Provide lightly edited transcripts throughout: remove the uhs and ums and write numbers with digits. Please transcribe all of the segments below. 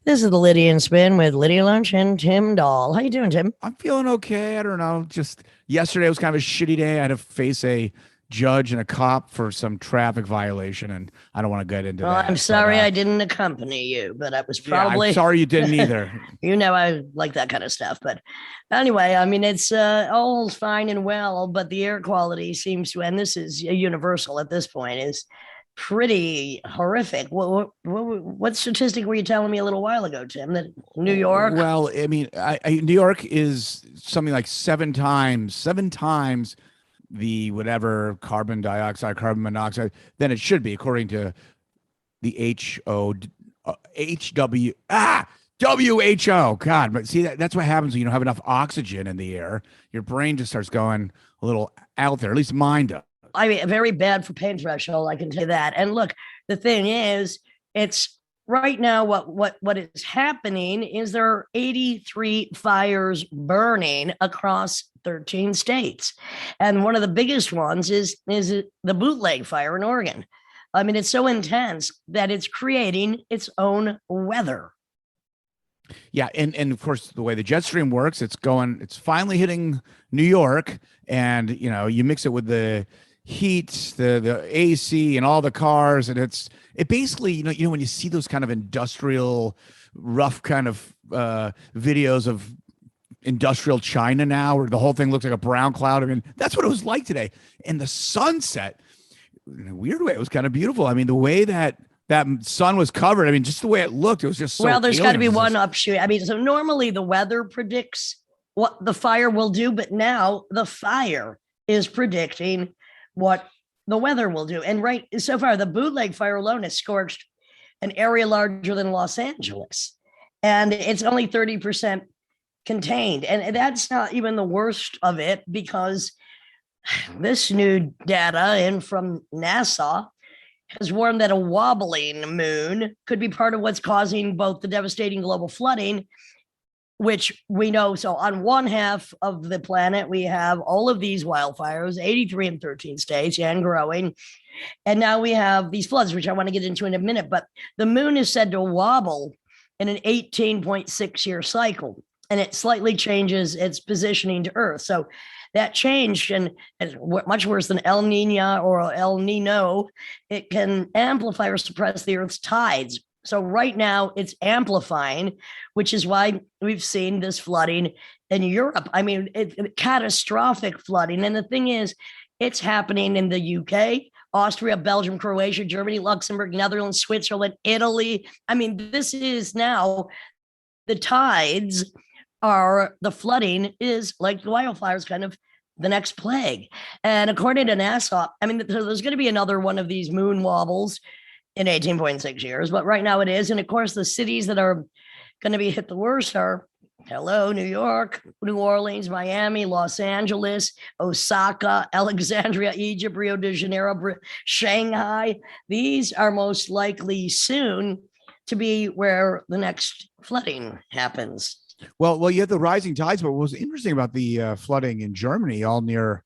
This is the Lydian Spin with Lydia Lunch and Tim Dahl. How you doing, Tim? I'm feeling okay. I don't know. Just yesterday was kind of a shitty day. I had to face a judge and a cop for some traffic violation, and I don't want to get into Well, that. I'm sorry I didn't accompany you, but I was probably I'm sorry you didn't either. You know, I like that kind of stuff. But anyway, I mean, it's all fine and well, but the air quality seems to, and this is universal at this point, is pretty horrific. What statistic were you telling me a little while ago, Tim? That New York? Well, I mean, New York is something like seven times the whatever carbon dioxide, carbon monoxide than it should be, according to the WHO. God, but see, that's what happens when you don't have enough oxygen in the air. Your brain just starts going a little out there. At least mine does. I mean, very bad for pain threshold, I can tell you that. And look, the thing is, it's right now what is happening is there are 83 fires burning across 13 states. And one of the biggest ones is the bootleg fire in Oregon. I mean, it's so intense that it's creating its own weather. Yeah, and of course the way the jet stream works, it's finally hitting New York, and you mix it with the heat, the AC, and all the cars, and it basically when you see those kind of industrial, rough kind of videos of industrial China now, where the whole thing looks like a brown cloud. I mean, that's what it was like today. And the sunset, in a weird way, it was kind of beautiful. I mean, the way that sun was covered, I mean, just the way it looked, it was just so well, there's got to be alien. one upshoot. I mean, so normally the weather predicts what the fire will do, but now the fire is predicting what the weather will do. And right so far, the bootleg fire alone has scorched an area larger than Los Angeles, and it's only 30% contained. And that's not even the worst of it, because this new data in from NASA has warned that a wobbling moon could be part of what's causing both the devastating global flooding, which we know. So on one half of the planet, we have all of these wildfires, 83 in 13 states and growing. And now we have these floods, which I want to get into in a minute. But the moon is said to wobble in an 18.6-year cycle, and it slightly changes its positioning to Earth. So that change, and it's much worse than El Nino or El Nino, it can amplify or suppress the Earth's tides. So right now it's amplifying, which is why we've seen this flooding in Europe. I mean, catastrophic flooding. And the thing is, it's happening in the UK, Austria, Belgium, Croatia, Germany, Luxembourg, Netherlands, Switzerland, Italy. I mean, this is now the tides are, the flooding is like the wildfires, kind of the next plague. And according to NASA, I mean, there's going to be another one of these moon wobbles in 18.6 years, but right now it is. And of course, the cities that are going to be hit the worst are New York, New Orleans, Miami, Los Angeles, Osaka, Alexandria, Egypt, Rio de Janeiro, Shanghai. These are most likely soon to be where the next flooding happens. Well, you have the rising tides, but what was interesting about the flooding in Germany, all near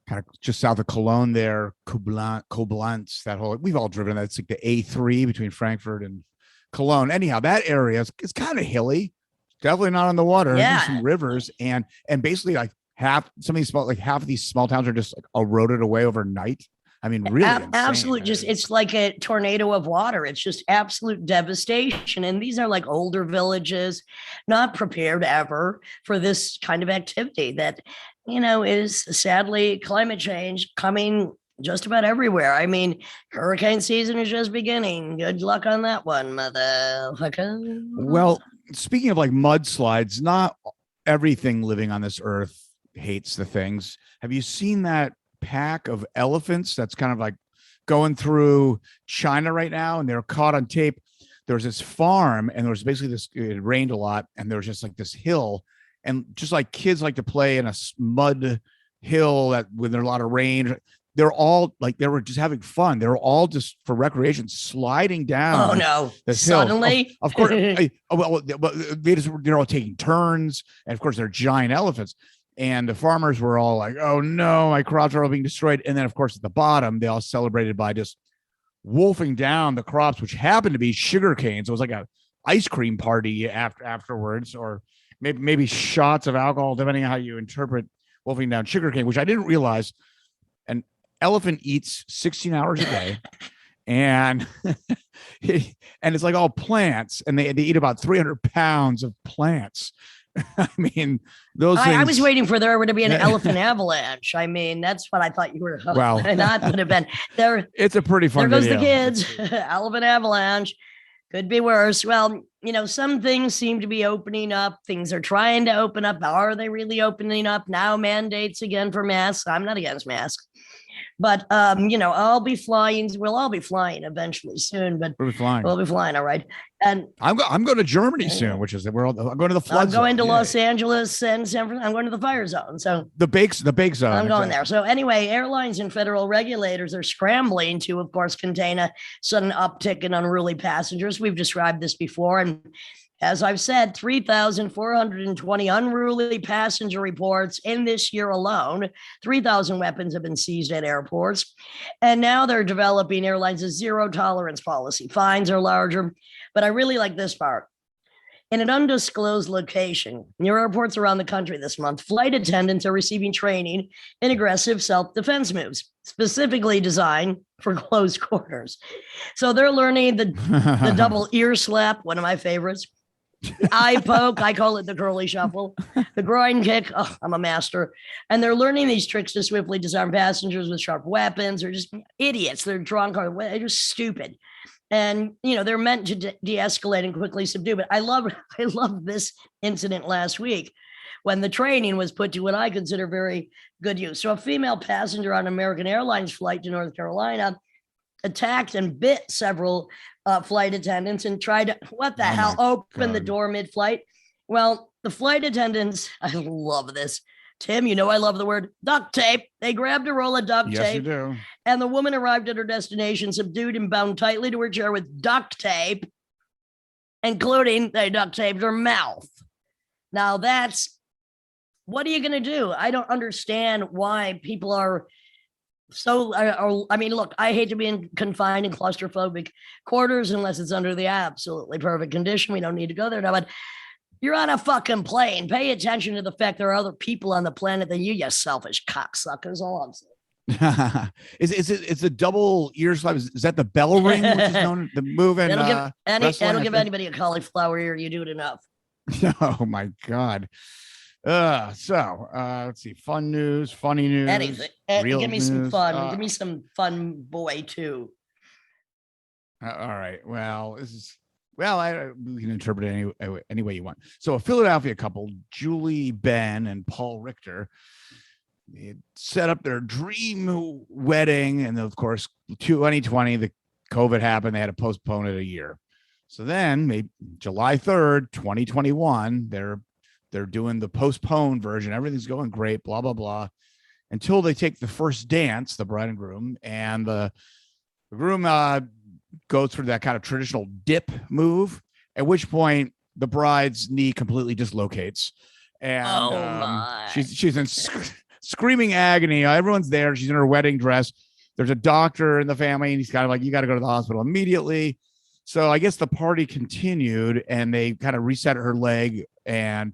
kind of just south of Cologne there, Koblenz, that whole, we've all driven that. It's like the A3 between Frankfurt and Cologne. Anyhow, that area is kind of hilly, definitely not on the water. Yeah. There's some rivers, and basically like half of these small towns are just like eroded away overnight. I mean, really absolute, just it's like a tornado of water. It's just absolute devastation. And these are like older villages, not prepared ever for this kind of activity that, is sadly climate change coming just about everywhere. I mean, hurricane season is just beginning. Good luck on that one, motherfucker. Well, speaking of like mudslides, not everything living on this earth hates the things. Have you seen that pack of elephants that's kind of like going through China right now, and they're caught on tape? There's this farm, and there was basically it rained a lot, and there was just like this hill, and just like kids like to play in a mud hill that when there's a lot of rain, they're all like, they were just having fun. They were all just for recreation sliding down. Oh no! This Suddenly, hill. Of course, they're all taking turns, and of course they're giant elephants. And the farmers were all like, oh no, my crops are all being destroyed. And then of course at the bottom, they all celebrated by just wolfing down the crops, which happened to be sugar cane. So it was like a ice cream party afterwards, or maybe shots of alcohol, depending on how you interpret wolfing down sugarcane, which I didn't realize an elephant eats 16 hours a day. And and it's like all plants, and they eat about 300 pounds of plants. I mean, those things. I was waiting for there to be an elephant avalanche. I mean, that's what I thought you were. Well, not would have been there. It's a pretty fun. There goes video. the kids. Elephant avalanche could be worse. Well, some things seem to be opening up. Things are trying to open up. Are they really opening up now? Mandates again for masks. I'm not against masks. But, I'll be flying. We'll all be flying eventually soon, but we'll be flying. We'll be flying. All right. And I'm going to Germany soon, which is I'm going to the flood I'm going zone. to Los Angeles and San Francisco. I'm going to the fire zone. So the bake zone. I'm going there. So anyway, airlines and federal regulators are scrambling to, of course, contain a sudden uptick in unruly passengers. We've described this before. And as I've said, 3,420 unruly passenger reports in this year alone. 3,000 weapons have been seized at airports. And now they're developing airlines a zero tolerance policy. Fines are larger. But I really like this part. In an undisclosed location near airports around the country this month, flight attendants are receiving training in aggressive self-defense moves, specifically designed for close quarters. So they're learning the double ear slap, one of my favorites. Eye poke, I call it the curly shuffle. The groin kick, I'm a master. And they're learning these tricks to swiftly disarm passengers with sharp weapons. They're just idiots. They're drunk or they're just stupid. And, they're meant to de-escalate and quickly subdue. But I love this incident last week when the training was put to what I consider very good use. So a female passenger on an American Airlines flight to North Carolina attacked and bit several flight attendants and tried to, open the door mid-flight. Well, the flight attendants, I love this. Tim, I love the word duct tape. They grabbed a roll of duct tape. Yes, you do. And the woman arrived at her destination, subdued and bound tightly to her chair with duct tape, including they duct taped her mouth. Now what are you going to do? I don't understand why people are so, look, I hate to be confined in claustrophobic quarters unless it's under the absolutely perfect condition. We don't need to go there now, but you're on a fucking plane. Pay attention to the fact there are other people on the planet than you selfish cocksuckers. All I'm saying. It's a double ear slap. Is that the bell ring, which is known the move? And it'll give anybody a cauliflower ear. You do it enough. Oh my God. Let's see. Fun news, funny news. Anything. Give me some fun. Give me some fun, boy, too. All right. Well, we can interpret it any way you want. So a Philadelphia couple, Julie Ben and Paul Richter, they set up their dream wedding. And of course, 2020, the COVID happened. They had to postpone it a year. So then July 3rd, 2021, they're doing the postponed version. Everything's going great, blah, blah, blah, until they take the first dance, the bride and groom, and the groom goes through that kind of traditional dip move, at which point the bride's knee completely dislocates. And she's in screaming agony. Everyone's there. She's in her wedding dress. There's a doctor in the family, and he's kind of like, you got to go to the hospital immediately. So I guess the party continued, and they kind of reset her leg, and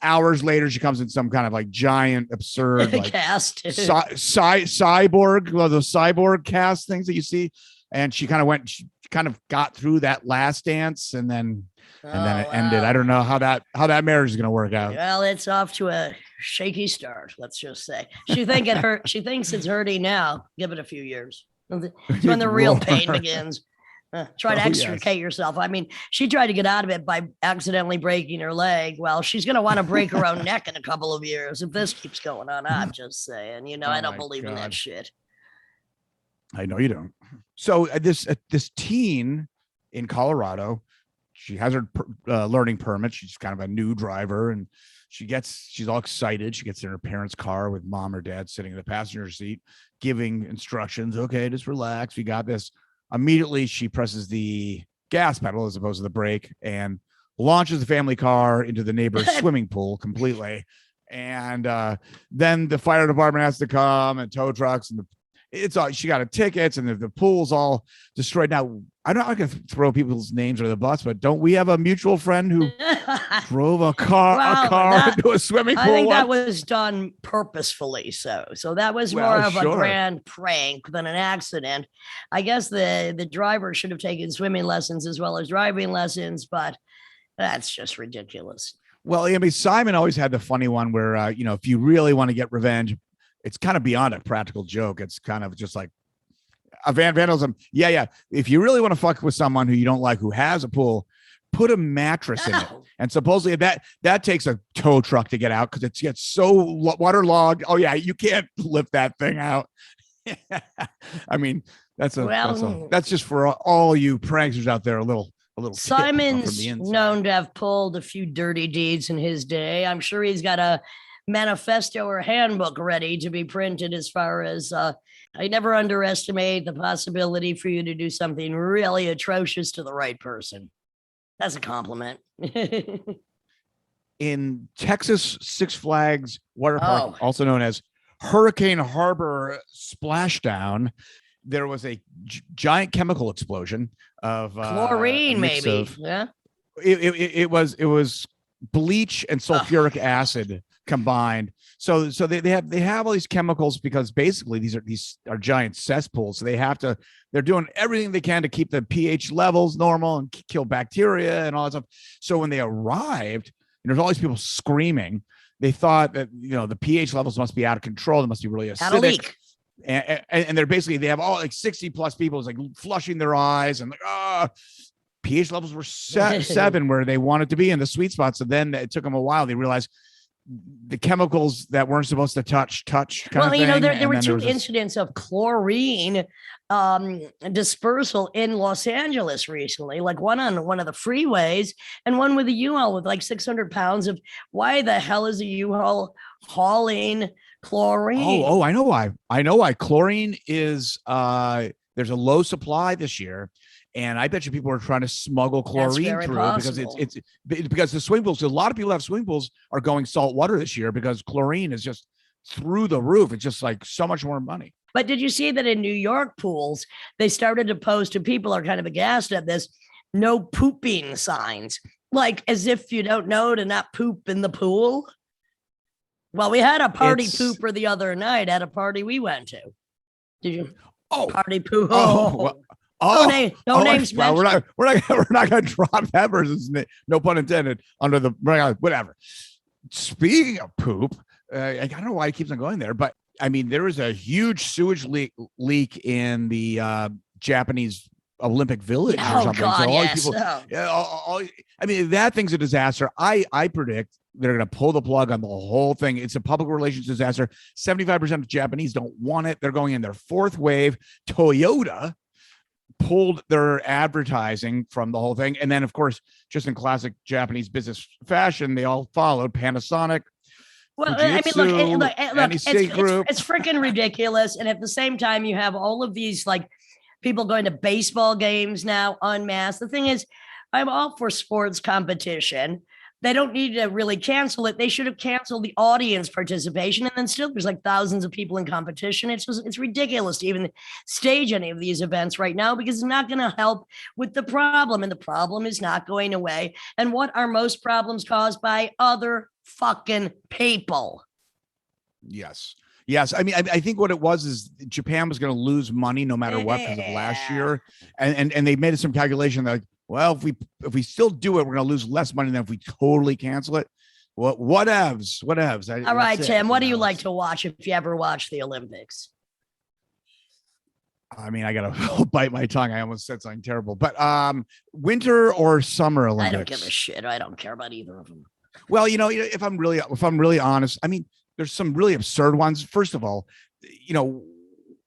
hours later, she comes in some kind of like giant, absurd like cast cyborg, those cyborg cast things that you see. And she kind of got through that last dance, and then it ended. I don't know how that marriage is going to work out. Well, it's off to a shaky start. Let's just say she thinks it's hurting now. Give it a few years. It's when the real pain begins. Try to extricate yourself. I mean, she tried to get out of it by accidentally breaking her leg. Well, she's going to want to break her own neck in a couple of years if this keeps going on. I'm just saying, I don't believe in that shit. I know you don't. So this teen in Colorado, she has her learning permit. She's kind of a new driver, and she's all excited. She gets in her parents' car with mom or dad sitting in the passenger seat, giving instructions. Okay, just relax. We got this. Immediately, she presses the gas pedal as opposed to the brake and launches the family car into the neighbor's swimming pool completely. And then the fire department has to come, and tow trucks, and she got a tickets, and the pool's all destroyed. Now, I'm not going to throw people's names under the bus, but don't we have a mutual friend who drove a car into a swimming pool? I think that was done purposefully. So that was more of a grand prank than an accident. I guess the driver should have taken swimming lessons as well as driving lessons, but that's just ridiculous. Well, I mean, Simon always had the funny one where, if you really want to get revenge, it's kind of beyond a practical joke. It's kind of just like a vandalism. Yeah. If you really want to fuck with someone who you don't like, who has a pool, put a mattress in it. And supposedly that takes a tow truck to get out because it gets so waterlogged. Oh yeah, you can't lift that thing out. I mean, that's just for all you pranksters out there. A little. Simon's known to have pulled a few dirty deeds in his day. I'm sure he's got a manifesto or handbook ready to be printed as far as I never underestimate the possibility for you to do something really atrocious to the right person. That's a compliment. In Texas Six Flags Water Park, also known as Hurricane Harbor Splashdown, there was a giant chemical explosion of chlorine, maybe. It was bleach and sulfuric acid combined. So they have all these chemicals because basically these are giant cesspools. So they're doing everything they can to keep the pH levels normal and kill bacteria and all that stuff. So when they arrived, and there's all these people screaming, they thought that the pH levels must be out of control. They must be really acidic. Had a leak. And they have all like 60 plus people like flushing their eyes and like, pH levels were 7 where they wanted to be in the sweet spot. So then it took them a while. They realized the chemicals that weren't supposed to touch. There were 2 incidents of chlorine dispersal in Los Angeles recently, like one on one of the freeways and one with a U-Haul with like 600 pounds of. Why the hell is a U-Haul hauling chlorine? I know why. Chlorine is there's a low supply this year, and I bet you people are trying to smuggle chlorine through possible. because the swimming pools, a lot of people have swimming pools are going salt water this year because chlorine is just through the roof. It's just like so much more money. But did you see that in New York pools, they started to post, and people are kind of aghast at this, no pooping signs, like as if you don't know to not poop in the pool? Well, we had a party pooper the other night at a party we went to. Did you? Party poo. No names. Well, we're not going to drop that person's name. No pun intended. Under the whatever. Speaking of poop, I don't know why it keeps on going there, but I mean, there was a huge sewage leak in the Japanese Olympic Village or something. God, so yes. I mean, that thing's a disaster. I predict they're going to pull the plug on the whole thing. It's a public relations disaster. 75% of Japanese don't want it. They're going in their 4th wave. Toyota pulled their advertising from the whole thing. And then, of course, just in classic Japanese business fashion, they all followed Panasonic. Well, Fujitsu, look, it's freaking ridiculous. And at the same time, you have all of these like people going to baseball games now en masse. The thing is, I'm all for sports competition. They don't need to really cancel it. They should have canceled the audience participation. And then still there's like thousands of people in competition. It's ridiculous to even stage any of these events right now because it's not going to help with the problem. And the problem is not going away. And what are most problems caused by? Other fucking people. Yes. I mean, I think what it was is Japan was going to lose money no matter what because of last year. And they made some calculation like, well, if we still do it, we're going to lose less money than if we totally cancel it. Whatevs. All right, Tim, what do you like to watch if you ever watch the Olympics? I mean, I got to bite my tongue. I almost said something terrible. But winter or summer Olympics? I don't give a shit. I don't care about either of them. Well, if I'm really honest, I mean, there's some really absurd ones. First of all,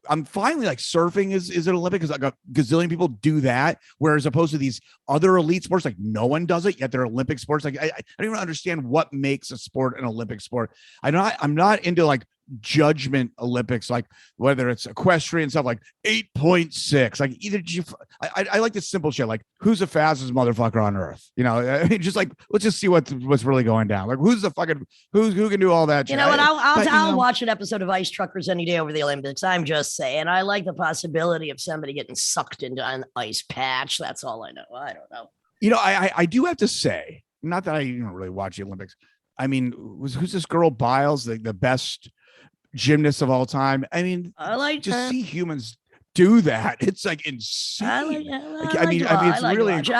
I'm finally like surfing is an Olympic because like a gazillion people do that, whereas opposed to these other elite sports, like no one does it yet. They're Olympic sports. Like I don't even understand what makes a sport an Olympic sport. I'm not into like judgment Olympics, like whether it's equestrian stuff, like 8.6, like either I like this simple shit, like who's the fastest motherfucker on earth, just like let's just see what's really going down, like who's the fucking who can do all that shit. You know what, I'll watch an episode of Ice Truckers any day over the Olympics. I'm just saying, I like the possibility of somebody getting sucked into an ice patch. That's all I know. I don't know. I do have to say, not that I really watch the Olympics. I mean, who's this girl Biles, the best gymnast of all time? I mean, I like just see humans do that. It's like insane. I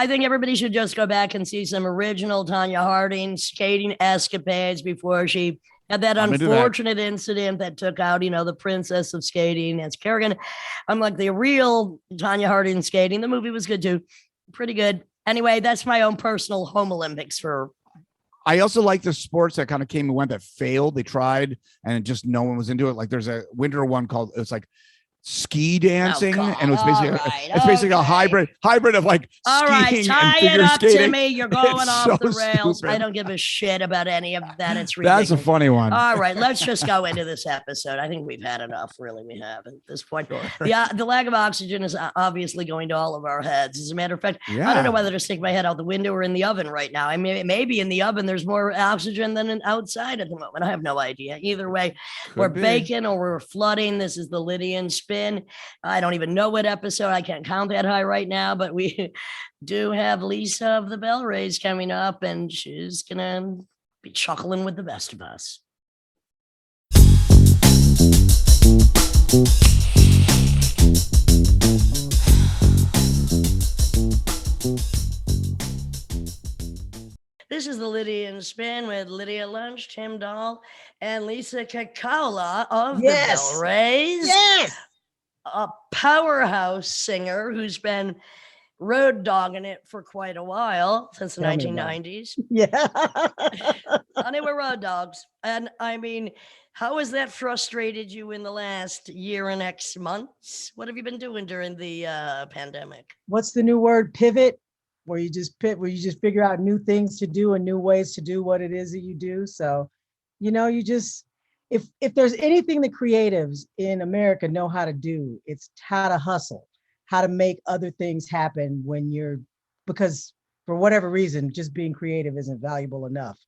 think everybody should just go back and see some original Tonya Harding skating escapades before she had that unfortunate incident that took out, the princess of skating, Nancy Kerrigan. I'm like the real Tonya Harding skating. The movie was good too. Pretty good. Anyway, that's my own personal home Olympics for. I also like the sports that kind of came and went that failed. They tried and just no one was into it. Like there's a winter one called, it's like ski dancing, and it was basically a hybrid of like skiing and figure skating. Timmy, you're going off the rails. Stupid. I don't give a shit about any of that. It's ridiculous. That's a funny one. All right, let's just go into this episode. I think we've had enough. Really, we have at this point. Sure. The lack of oxygen is obviously going to all of our heads. As a matter of fact, I don't know whether to stick my head out the window or in the oven right now. I mean, maybe in the oven there's more oxygen than outside at the moment. I have no idea. Either way, we're baking or we're flooding. This is the Lydian spin. I don't even know what episode. I can't count that high right now, but we do have Lisa of the Bellrays coming up, and she's gonna be chuckling with the best of us. This is the Lydian Spin with Lydia Lunch, Tim Dahl, and Lisa Kekaula of the Bellrays. Yes. A powerhouse singer who's been road dogging it for quite a while, since the 1990s. Yeah. Honey, we're road dogs. And I mean, how has that frustrated you in the last year and X months? What have you been doing during the pandemic? What's the new word? Pivot, where you just figure out new things to do and new ways to do what it is that you do. So, you just, if there's anything that creatives in America know how to do, it's how to hustle, how to make other things happen because for whatever reason, just being creative isn't valuable enough.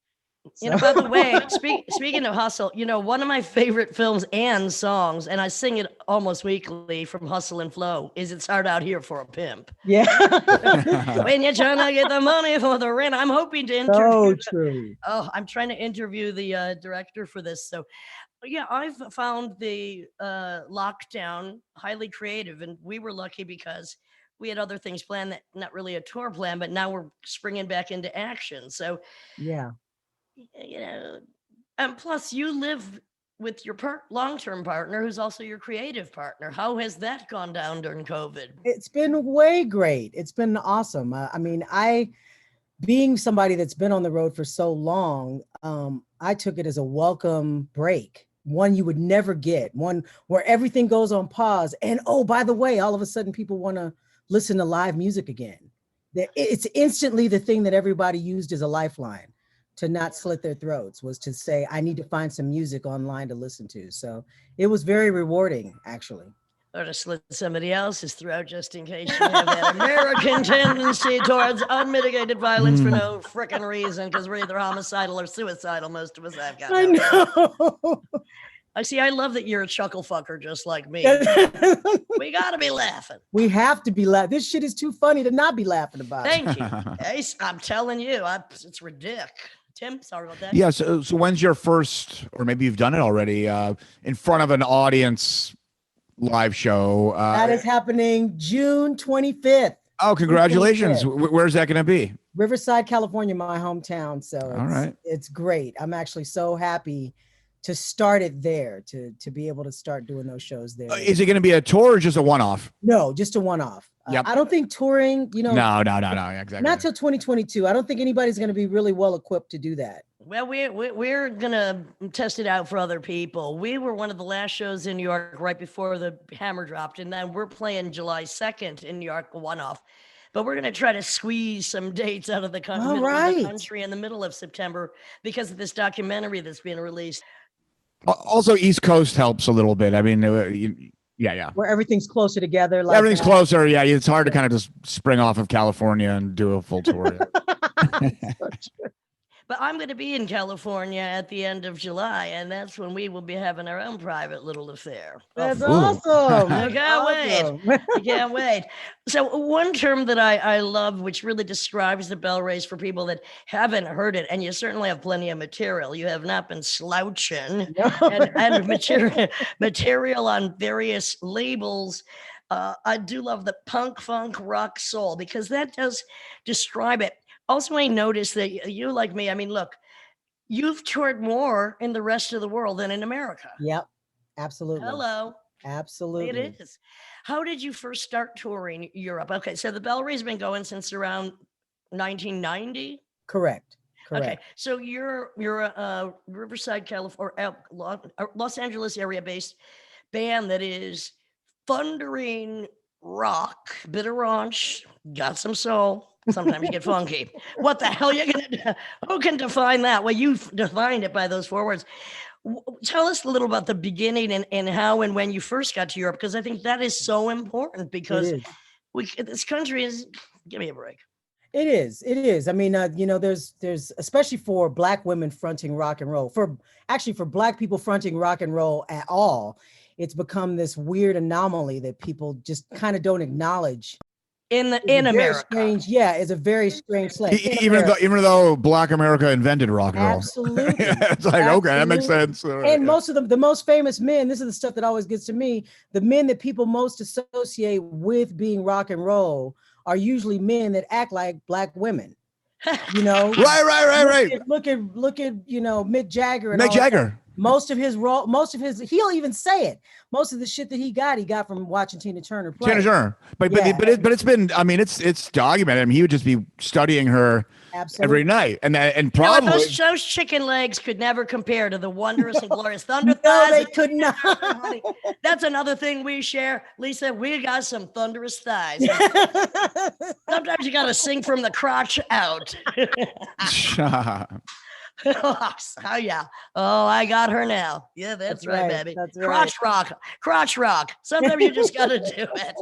By the way, speaking of hustle, one of my favorite films and songs, and I sing it almost weekly from Hustle and Flow, is It's Hard Out Here for a Pimp. Yeah. When you're trying to get the money for the rent, I'm hoping to interview. So true. I'm trying to interview the director for this. So, yeah, I've found the lockdown highly creative, and we were lucky because we had other things planned, that not really a tour plan, but now we're springing back into action. So, yeah. And plus you live with your long-term partner who's also your creative partner. How has that gone down during COVID? It's been way great. It's been awesome. Being somebody that's been on the road for so long, I took it as a welcome break, one you would never get, one where everything goes on pause. And oh, by the way, all of a sudden people want to listen to live music again. It's instantly the thing that everybody used as a lifeline to not slit their throats, was to say, I need to find some music online to listen to. So it was very rewarding, actually. Or to slit somebody else's throat, just in case you have that American tendency towards unmitigated violence for no frickin' reason, because we're either homicidal or suicidal, most of us have got. I know. I love that you're a chuckle fucker just like me. We gotta be laughing. We have to be laughing. This shit is too funny to not be laughing about. Thank you. Ace, I'm telling you, it's ridiculous. Tim, sorry about that. Yeah, so when's your first, or maybe you've done it already, in front of an audience live show? That is happening June 25th. Oh, congratulations. Where's that going to be? Riverside, California, my hometown. So all right. It's great. I'm actually so happy to start it there, to be able to start doing those shows there. Is it going to be a tour or just a one-off? No, just a one-off. Yep. I don't think touring, No, exactly. Not till 2022. I don't think anybody's going to be really well equipped to do that. Well, we're going to test it out for other people. We were one of the last shows in New York right before the hammer dropped, and then we're playing July 2nd in New York, a one-off. But we're going to try to squeeze some dates out of the country in the middle of September because of this documentary that's being released. Also, East Coast helps a little bit. I mean, yeah. Where everything's closer together. Like Everything's closer. Yeah, it's hard to kind of just spring off of California and do a full tour. But I'm going to be in California at the end of July, and that's when we will be having our own private little affair. That's Ooh. awesome. I can't wait. I can't wait. So one term that I love, which really describes the Bellrays for people that haven't heard it, and you certainly have plenty of material. You have not been slouching and material on various labels. I do love the punk, funk, rock, soul, because that does describe it. Also, I noticed that you, like me, I mean, look, you've toured more in the rest of the world than in America. Yep, absolutely. Hello. Absolutely. It is. How did you first start touring Europe? Okay, so the Bellrays been going since around 1990? Correct. Okay, so you're a Riverside, California, Los Angeles area based band that is thundering rock, bit of raunch, got some soul. Sometimes you get funky. What the hell you gonna do? Who can define that? Well, you've defined it by those 4 words. Tell us a little about the beginning and how and when you first got to Europe, because I think that is so important, because this country is, give me a break. It is. I mean, there's especially for Black women fronting rock and roll, for Black people fronting rock and roll at all, it's become this weird anomaly that people just kind of don't acknowledge. In America, strange, it's a very strange slang. Even though Black America invented rock and roll, absolutely, it's like okay, that makes sense. And most of the most famous men, this is the stuff that always gets to me. The men that people most associate with being rock and roll are usually men that act like Black women. You know, right. Look at Mick Jagger. Mick Jagger. Most of his, he'll even say it. Most of the shit that he got from watching Tina Turner play. Tina Turner, but it's been. I mean, it's documented. I mean, he would just be studying her every night, and probably those chicken legs could never compare to the wondrous and glorious thunder thighs. No, they could not. That's another thing we share, Lisa. We got some thunderous thighs. Sometimes you got to sing from the crotch out. Oh yeah. Oh, I got her now. Yeah, that's right, baby. That's crotch rock. Sometimes you just got to do it.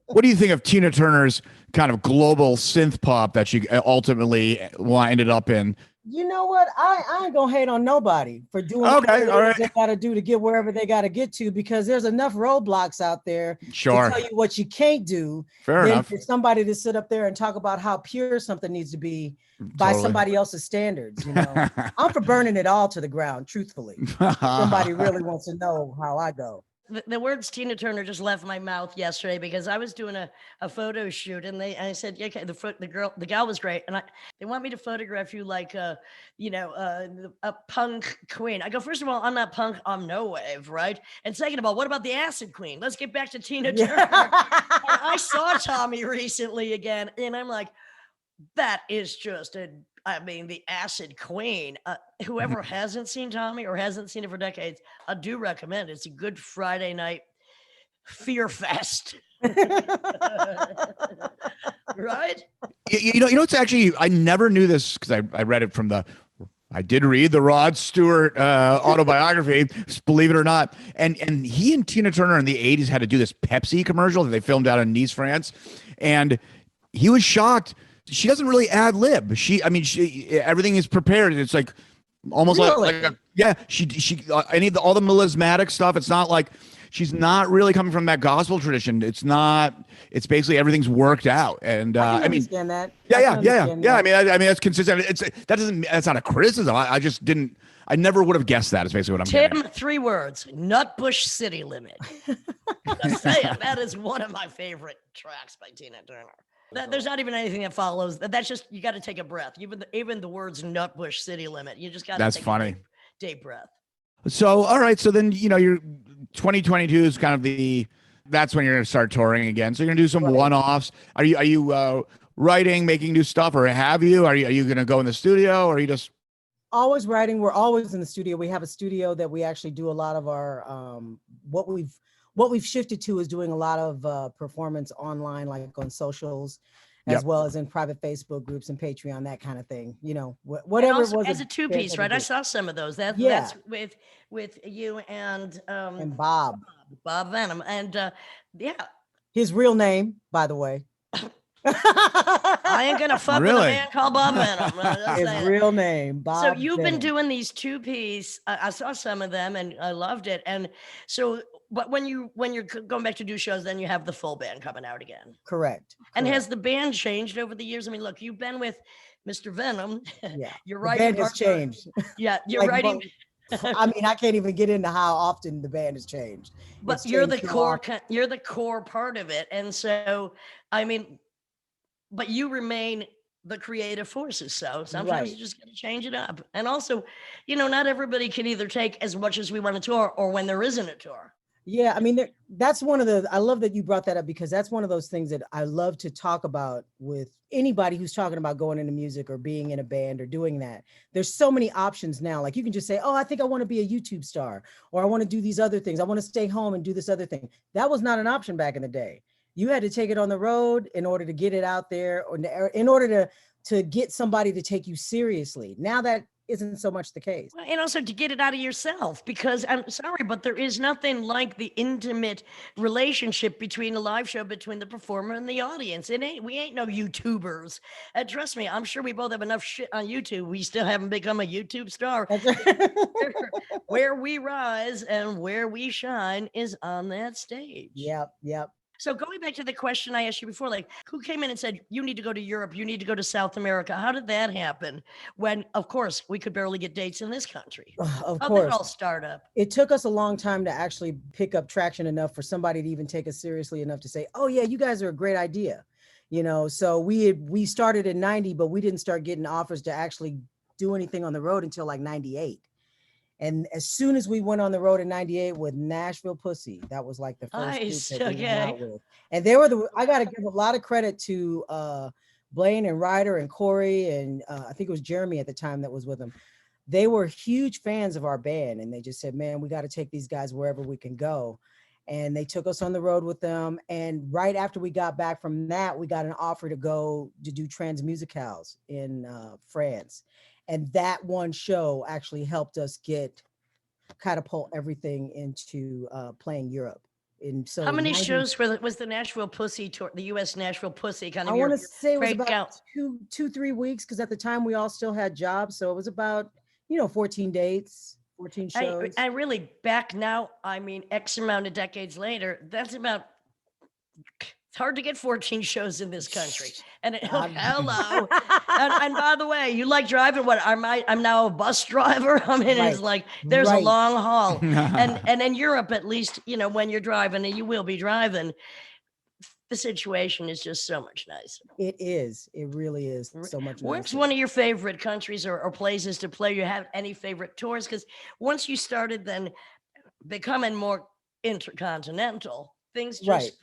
What do you think of Tina Turner's kind of global synth pop that she ultimately ended up in? You know what? I ain't gonna hate on nobody for doing what they gotta do to get wherever they gotta get to, because there's enough roadblocks out there to tell you what you can't do. Fair enough. For somebody to sit up there and talk about how pure something needs to be by somebody else's standards. You know, I'm for burning it all to the ground, truthfully. Somebody really wants to know how I go. The words Tina Turner just left my mouth yesterday, because I was doing a photo shoot, and I said, yeah, okay, the gal was great, and they want me to photograph you like a punk queen. I go, first of all, I'm not punk, I'm no wave, right? And second of all, what about the acid queen? Let's get back to Tina Turner. And I saw Tommy recently again, and I'm like, that is just the acid queen. Whoever hasn't seen Tommy or hasn't seen it for decades, I do recommend it. It's a good Friday night fear fest. Right? You know, it's actually, I never knew this, because I read it from I did read the Rod Stewart autobiography, believe it or not. And he and Tina Turner in the 80s had to do this Pepsi commercial that they filmed out in Nice, France. And he was shocked. She doesn't really ad lib. She everything is prepared. It's like almost like all the melismatic stuff. It's not like she's not really coming from that gospel tradition. It's basically everything's worked out. And I understand that. Yeah. I mean, that's consistent. That's not a criticism. I never would have guessed that. Is basically what I'm getting. 3 words: Nutbush City Limit. Just saying, that is one of my favorite tracks by Tina Turner. There's not even anything that follows. That's just, you got to take a breath. Even the words Nutbush City Limit, you just got to take a deep breath. So, all right. So then, your 2022 is kind of that's when you're going to start touring again. So you're going to do some one-offs. Are you writing, making new stuff, or have you? Are you going to go in the studio, or are you just always writing? We're always in the studio. We have a studio that we actually do a lot of our what we've shifted to is doing a lot of performance online, like on socials. as well as in private Facebook groups and Patreon, that kind of thing. You know, And whatever also it was. as a two-piece, right? I saw some of those. Yeah. That's with you and Bob Vennum. And yeah, his real name, by the way. I ain't gonna fuck with a man called Bob Vennum. His real name, Bob. So you've been Vennum. doing these two-piece. I saw some of them and I loved it. And so, but when you're going back to do shows, then you have the full band coming out again. Correct. And has the band changed over the years? I mean, look, you've been with Mr. Vennum. Yeah, you're the writing. band has changed. Yeah, you're writing. I mean, I can't even get into how often the band has changed. But It's you're the changed so core. often. You're the core part of it, and so I mean, but you remain the creative forces. So sometimes you just got to change it up. And also, you know, not everybody can either take as much as we want to tour or when there isn't a tour. Yeah, I mean, that's one of the, I love that you brought that up because that's one of those things that I love to talk about with anybody who's talking about going into music or being in a band or doing that. There's so many options now. Like you can just say, oh, I think I want to be a YouTube star, or I want to do these other things. I want to stay home and do this other thing. That was not an option back in the day. You had to take it on the road in order to get it out there, or in order to get somebody to take you seriously. Now that isn't so much the case. And also to get it out of yourself, because I'm sorry, but there is nothing like the intimate relationship between a live show, between the performer and the audience. We ain't no YouTubers. Trust me, I'm sure we both have enough shit on YouTube. We still haven't become a YouTube star. Where we rise and where we shine is on that stage. Yep. So going back to the question I asked you before, like who came in and said, you need to go to Europe, you need to go to South America? How did that happen? When, of course, we could barely get dates in this country. Of How course. did it all start up? It took us a long time to actually pick up traction enough for somebody to even take us seriously enough to say, oh yeah, you guys are a great idea. You know, so we started in 90, but we didn't start getting offers to actually do anything on the road until like 98. And as soon as we went on the road in 98 with Nashville Pussy, that was like the first group that we went out with. And they were I got to give a lot of credit to Blaine and Ryder and Corey. And I think it was Jeremy at the time that was with them. They were huge fans of our band. And they just said, man, we got to take these guys wherever we can go. And they took us on the road with them. And right after we got back from that, we got an offer to go to do Trans Musicals in France. And that one show actually helped us catapult everything into playing Europe. And so how many shows was the Nashville Pussy tour, the U.S. Nashville Pussy kind of? I want to say it was about breakout? 2-3 weeks, because at the time we all still had jobs. So it was about, 14 dates, 14 shows. I really back now, I mean, X amount of decades later, that's about, it's hard to get 14 shows in this country. And hello. and by the way, you like driving? What I'm now a bus driver. I mean, it's like there's a long haul. and in Europe, at least, when you're driving, and you will be driving, the situation is just so much nicer. It is. It really is so much nicer. What's one of your favorite countries or places to play? You have any favorite tours? Because once you started then becoming more intercontinental, things just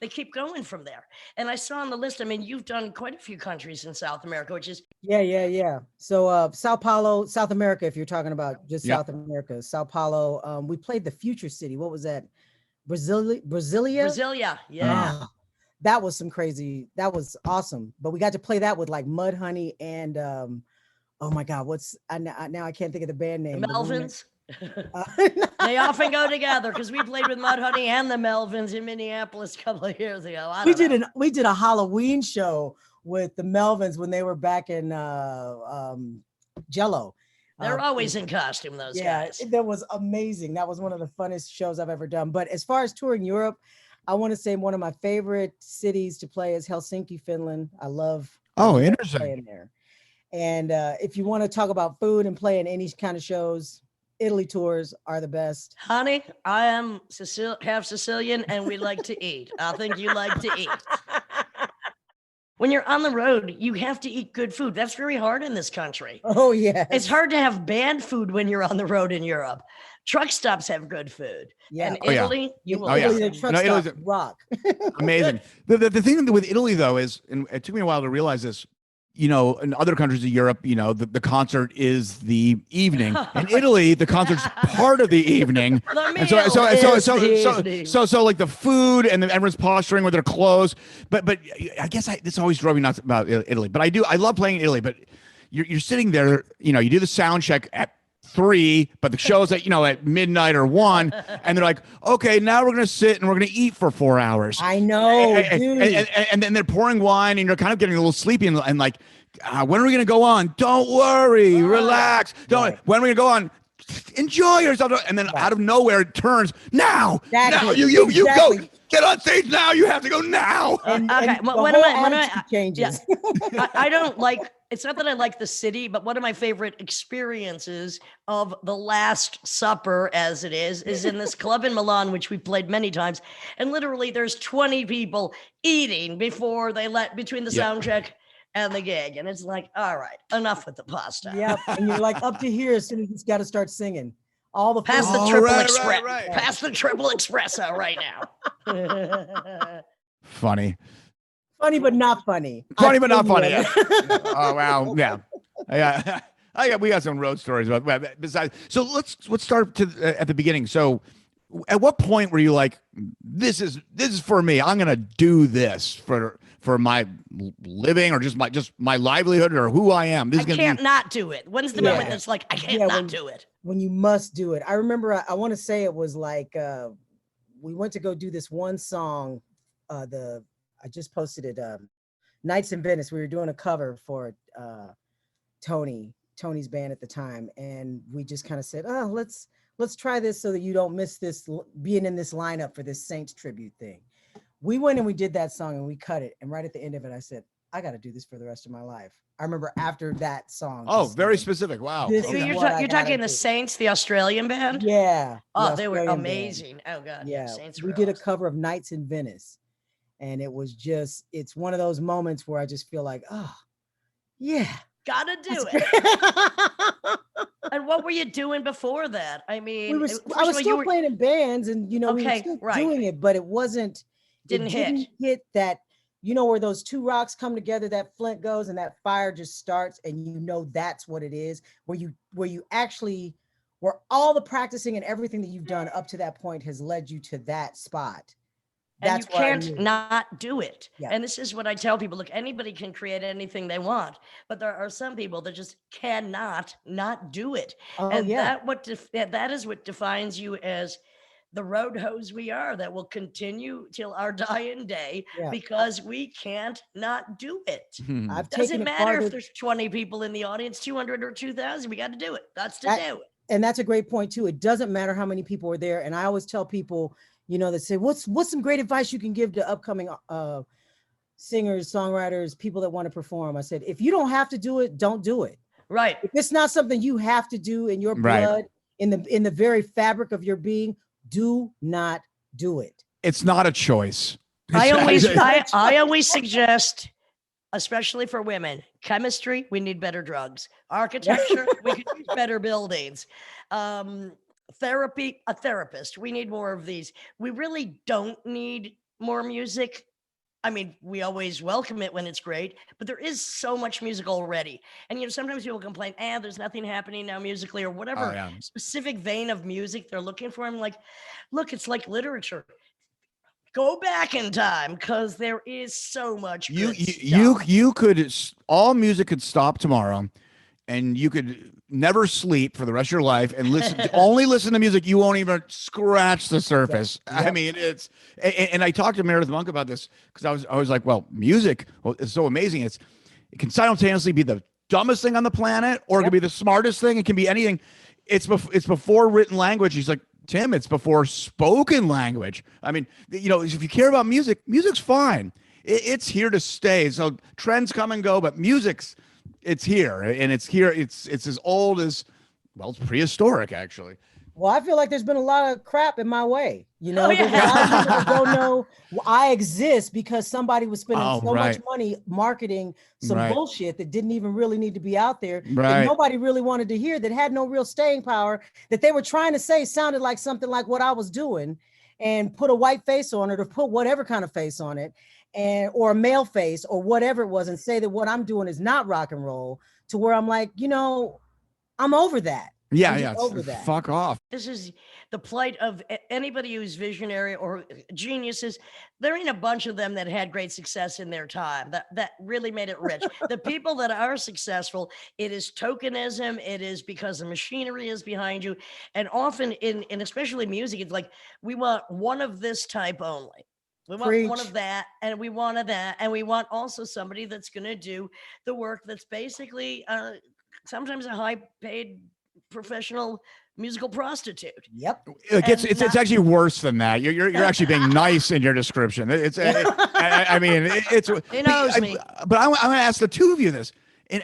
they keep going from there. And I saw on the list, I mean, you've done quite a few countries in South America, which is yeah. So Sao Paulo, South America, if you're talking about just South America, Sao Paulo. We played the Future City. What was that? Brasilia? Yeah. That was some crazy. That was awesome. But we got to play that with like Mudhoney and oh my God, now I can't think of the band name. The Melvins. They often go together because we played with Mudhoney and the Melvins in Minneapolis a couple of years ago. We did a Halloween show with the Melvins when they were back in Jello. They're always in costume, those guys. That was amazing. That was one of the funnest shows I've ever done. But as far as touring Europe, I want to say one of my favorite cities to play is Helsinki, Finland. I love interesting playing there. And if you want to talk about food and playing any kind of shows, Italy tours are the best. Honey, I am half Sicilian and we like to eat. I think you like to eat. When you're on the road, you have to eat good food. That's very hard in this country. Oh, yeah. It's hard to have bad food when you're on the road in Europe. Truck stops have good food. Yeah. And Italy, you will. Italy, the truck stops rock. Amazing. The thing with Italy, though, is, and it took me a while to realize this, in other countries of Europe, the concert is the evening. In Italy, the concert's part of the evening. And so like the food and everyone's posturing with their clothes. But I guess this always drove me nuts about Italy. But I love playing in Italy. But you're sitting there, you do the sound check at 3, but the show's at midnight or 1, and they're like, okay, now we're gonna sit and we're gonna eat for 4 hours. I know, and then they're pouring wine, and you're kind of getting a little sleepy, and like, when are we gonna go on? Don't worry, relax. When are we gonna go on? Enjoy yourself. And then out of nowhere, it turns now. Now you go. Get on stage now. You have to go now. Changes. Yeah. I don't like. It's not that I like the city, but one of my favorite experiences of the Last Supper, as it is in this club in Milan, which we've played many times. And literally there's 20 people eating between the sound check and the gig. And it's like, all right, enough with the pasta. Yep. And you're like up to here as soon as it's got to start singing. All the Pass the triple express. Right. Pass the triple espresso right now. Funny, but not funny. Funny, but not funny. Yeah. Oh wow, yeah. We got some road stories about besides. So let's start at the beginning. So, at what point were you like, this is for me? I'm gonna do this for my living or just my livelihood or who I am. I can't not do it. When's the moment that's like I can't not do it? When you must do it. I remember. I want to say it was like we went to go do this one song. I just posted it. Nights in Venice. We were doing a cover for Tony's band at the time, and we just kind of said, "Oh, let's try this so that you don't miss this being in this lineup for this Saints tribute thing." We went and we did that song and we cut it. And right at the end of it, I said, "I got to do this for the rest of my life." I remember after that song. Oh, very specific. Wow. So you're talking the Saints, the Australian band? Yeah. Oh, they were amazing. Band. Oh God. Yeah. Saints we did a cover of Nights in Venice. And it was it's one of those moments where I just feel like, oh, yeah. Gotta do it. And what were you doing before that? I mean, I was still playing in bands and, we were still doing it, but it didn't hit that, where those two rocks come together, that flint goes and that fire just starts. And that's what it is, where you actually, where all the practicing and everything that you've done up to that point has led you to that spot. And you can't not do it. Yeah. And this is what I tell people. Look, anybody can create anything they want, but there are some people that just cannot not do it. Oh, and that is what defines you as the road hose we are, that will continue till our dying day because we can't not do it. Doesn't matter if there's 20 people in the audience, 200 or 2,000. We got to do it. That's to do it. And that's a great point too. It doesn't matter how many people are there. And I always tell people, that say, what's some great advice you can give to upcoming singers, songwriters, people that want to perform? I said, if you don't have to do it, don't do it. Right. If it's not something you have to do in your blood, in the very fabric of your being, do not do it. It's not a choice. I always suggest, especially for women, chemistry, we need better drugs. Architecture, we could use better buildings. Therapy, a therapist. We need more of these. We really don't need more music. I mean, we always welcome it when it's great, but there is so much music already. And, sometimes people complain, there's nothing happening now musically or whatever specific vein of music they're looking for. I'm like, look, it's like literature. Go back in time because there is so much. You could, all music could stop tomorrow and you could never sleep for the rest of your life and only listen to music. You won't even scratch the surface. Yep. I mean, and I talked to Meredith Monk about this because I was like, well, music is so amazing. It can simultaneously be the dumbest thing on the planet, or it can be the smartest thing. It can be anything. It's before written language. He's like, Tim, it's before spoken language. I mean, if you care about music, music's fine. It's here to stay. So trends come and go, but it's here, and it's here. It's as old as, well, it's prehistoric, actually. Well, I feel like there's been a lot of crap in my way. There's a lot of people that don't know I exist because somebody was spending much money marketing some bullshit that didn't even really need to be out there. That nobody really wanted to hear, that had no real staying power, that they were trying to say sounded like something like what I was doing and put a white face on it or put whatever kind of face on it. and or a male face or whatever it was, and say that what I'm doing is not rock and roll, to where I'm like, I'm over that. Yeah, I'm yeah. just over that. Fuck off. This is the plight of anybody who's visionary or geniuses. There ain't a bunch of them that had great success in their time that really made it rich. The people that are successful, it is tokenism. It is because the machinery is behind you. And often in especially music, it's like, we want one of this type only. We want one of that, and we want of that. And we want also somebody that's going to do the work that's basically sometimes a high paid professional musical prostitute. Yep. It's actually worse than that. You're actually being nice in your description. I mean, it's. He knows me. But I'm going to ask the two of you this. And,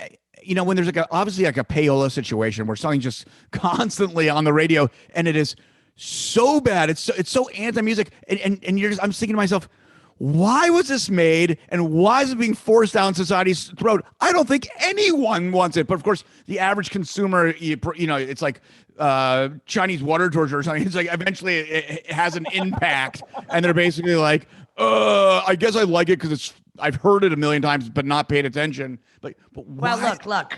when there's obviously like a payola situation where something's just constantly on the radio, and it is so bad, it's so anti-music, and I'm thinking to myself, why was this made, and why is it being forced down society's throat? I don't think anyone wants it, but of course the average consumer, it's like Chinese water torture or something. It's like eventually it has an impact, and they're basically like, I guess I like it because I've heard it a million times but not paid attention. But well, look.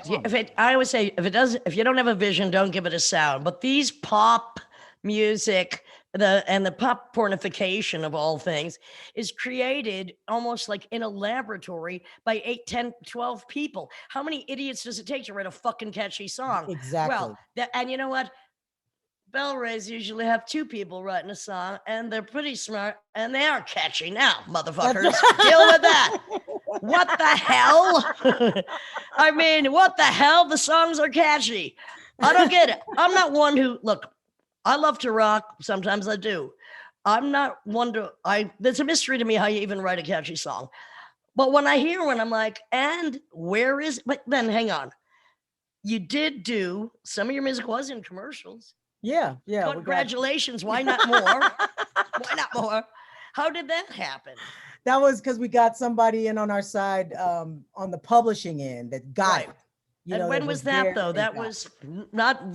I always say, if you don't have a vision, don't give it a sound. But these pop music, the pop pornification of all things, is created almost like in a laboratory by 8, 10, 12 people. How many idiots does it take to write a fucking catchy song? Exactly. Well, and you know what? Bellrays usually have 2 people writing a song, and they're pretty smart, and they are catchy. Now, motherfuckers, deal with that. What the hell? I mean, what the hell? The songs are catchy. I don't get it. I'm not one who, look, I love to rock. Sometimes I do. I'm not one to, there's a mystery to me how you even write a catchy song. But when I hear one, I'm like, and where is, but then hang on. You did do, some of your music was in commercials. Yeah. Congratulations. Why not more? Why not more? How did that happen? That was because we got somebody in on our side on the publishing end that got it. And when was that though? That was not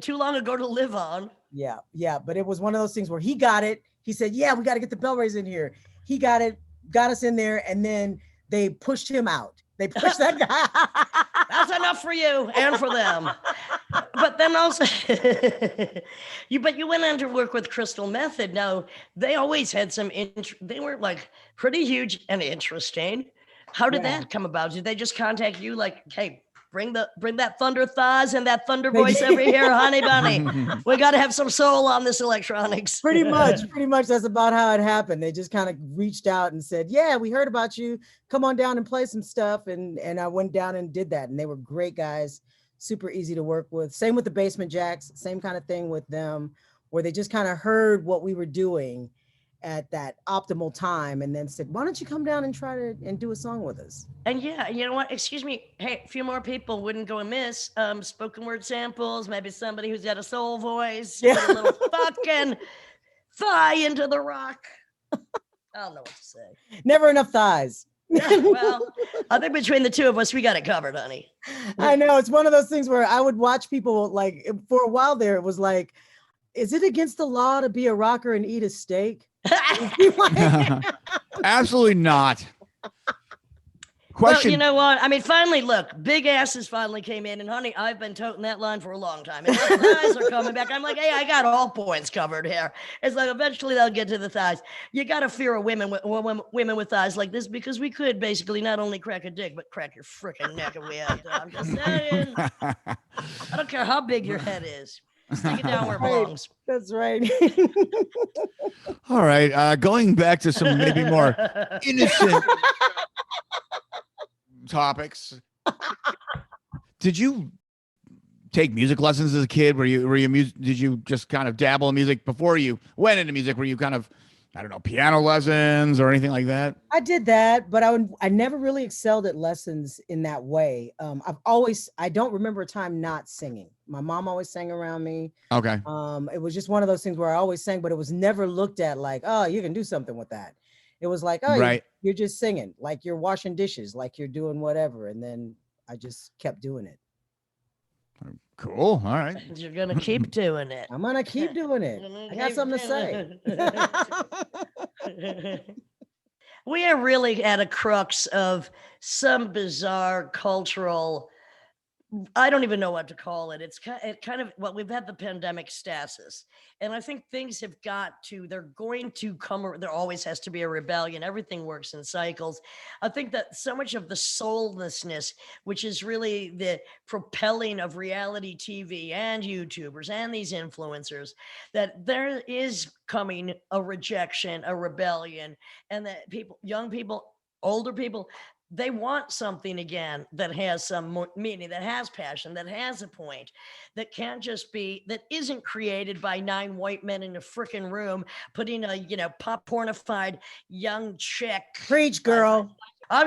too long ago to live on. Yeah. But it was one of those things where he got it. He said, yeah, we got to get the Bellrays in here. He got it, got us in there. And then they pushed him out. They pushed that guy. That's enough for you and for them. But then also, you went on to work with Crystal Method. Now, they always had some, they were like pretty huge and interesting. How did that come about? Did they just contact you like, hey, bring that thunder thighs and that thunder voice over here, honey bunny. We got to have some soul on this electronics. Pretty much. That's about how it happened. They just kind of reached out and said, yeah, we heard about you. Come on down and play some stuff. And I went down and did that. And they were great guys, super easy to work with. Same with the Basement Jaxx, same kind of thing with them, where they just kind of heard what we were doing at that optimal time and then said, why don't you come down and try to and do a song with us? And yeah, you know what, excuse me, hey, a few more people wouldn't go amiss. Spoken word samples, maybe somebody who's got a soul voice, put a little fucking thigh into the rock. I don't know what to say. Never enough thighs. Yeah, well, I think between the two of us, we got it covered, honey. I know, it's one of those things where I would watch people, like, for a while there, it was like, is it against the law to be a rocker and eat a steak? Absolutely not. Question. Well, you know what? I mean, finally, look, big asses finally came in, and honey, I've been toting that line for a long time. And the thighs are coming back. I'm like, hey, I got all points covered here. It's like eventually they'll get to the thighs. You got to fear of women with thighs like this, because we could basically not only crack a dick, but crack your freaking neck if we had to. I'm just saying. I don't care how big your head is. Stick it down where it belongs. That's right. All right. Going back to some maybe more innocent topics. Did you take music lessons as a kid? Did you just kind of dabble in music before you went into music? Were you kind of, I don't know, piano lessons or anything like that? I did that, but I never really excelled at lessons in that way. I don't remember a time not singing. My mom always sang around me. Okay. It was just one of those things where I always sang, but it was never looked at like, oh, you can do something with that. It was like, oh, right. You're just singing, like you're washing dishes, like you're doing whatever. And then I just kept doing it. Cool. All right. You're going to keep doing it. I'm going to keep doing it. I got something to say. We are really at a crux of some bizarre cultural, I don't even know what to call it. It's kind of, well, we've had the pandemic stasis. And I think things have got to, they're going to come, there always has to be a rebellion. Everything works in cycles. I think that so much of the soullessness, which is really the propelling of reality TV and YouTubers and these influencers, that there is coming a rejection, a rebellion, and that people, young people, older people, they want something again that has some meaning, that has passion, that has a point, that can't just be, that isn't created by 9 white men in a freaking room putting a, pop pornified young chick. Preach, girl.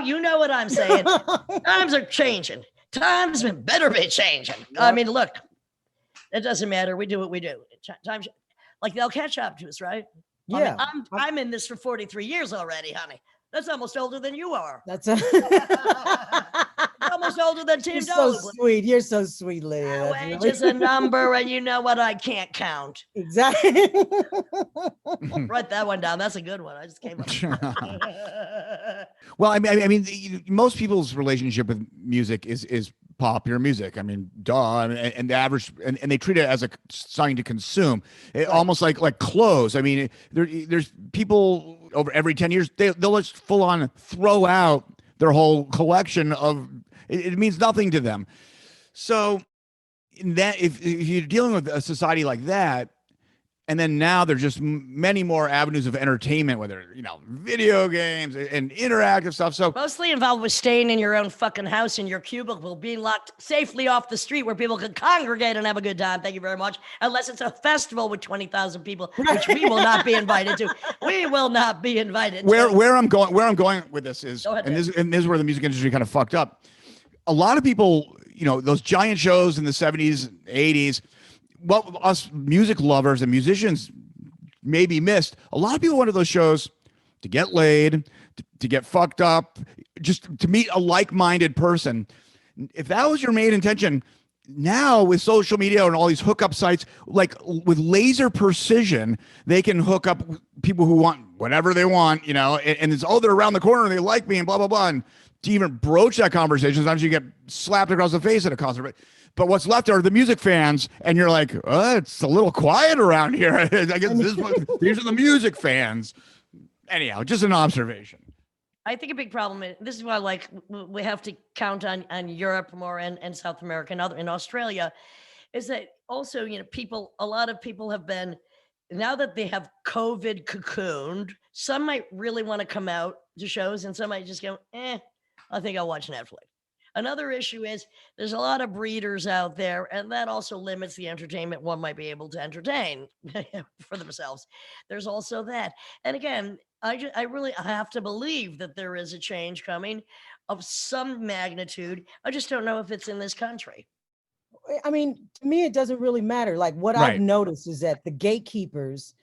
You know what I'm saying. Times are changing. Times better be changing. Yep. I mean, look, it doesn't matter. We do what we do. Times, like, they'll catch up to us, right? Yeah. I mean, I'm in this for 43 years already, honey. That's almost older than you are. That's almost older than Tim. You're so sweet. You're so sweet, Lydia. Age is a number, and you know what? I can't count. Exactly. Write that one down. That's a good one. I just came up. Well, I mean, most people's relationship with music is popular music. I mean, duh. And the average, and they treat it as a something to consume, almost like clothes. I mean, there's people over every 10 years, they'll just full on throw out their whole collection of, it means nothing to them. So in that, if you're dealing with a society like that, and then now there's just many more avenues of entertainment, whether, video games and interactive stuff. So mostly involved with staying in your own fucking house in your cubicle, being locked safely off the street where people can congregate and have a good time. Thank you very much. Unless it's a festival with 20,000 people, which we will not be invited to. We will not be invited. Where I'm going with this is, ahead, and this is where the music industry kind of fucked up. A lot of people, those giant shows in the 70s, 80s, what us music lovers and musicians maybe missed. A lot of people went to those shows to get laid, to get fucked up, just to meet a like-minded person. If that was your main intention, now with social media and all these hookup sites, like with laser precision, they can hook up people who want whatever they want, and it's, they're around the corner and they like me and blah, blah, blah. And to even broach that conversation, sometimes you get slapped across the face at a concert. But what's left are the music fans, and you're like, it's a little quiet around here. I guess these are the music fans. Anyhow, just an observation. I think a big problem, this is why we have to count on Europe more and South America and in Australia, is that also, a lot of people have been, now that they have COVID cocooned, some might really want to come out to shows and some might just go, I think I'll watch Netflix. Another issue is there's a lot of breeders out there, and that also limits the entertainment one might be able to entertain for themselves. There's also that. And again, I really have to believe that there is a change coming of some magnitude. I just don't know if it's in this country. I mean, to me, it doesn't really matter. Like what I've noticed is that the gatekeepers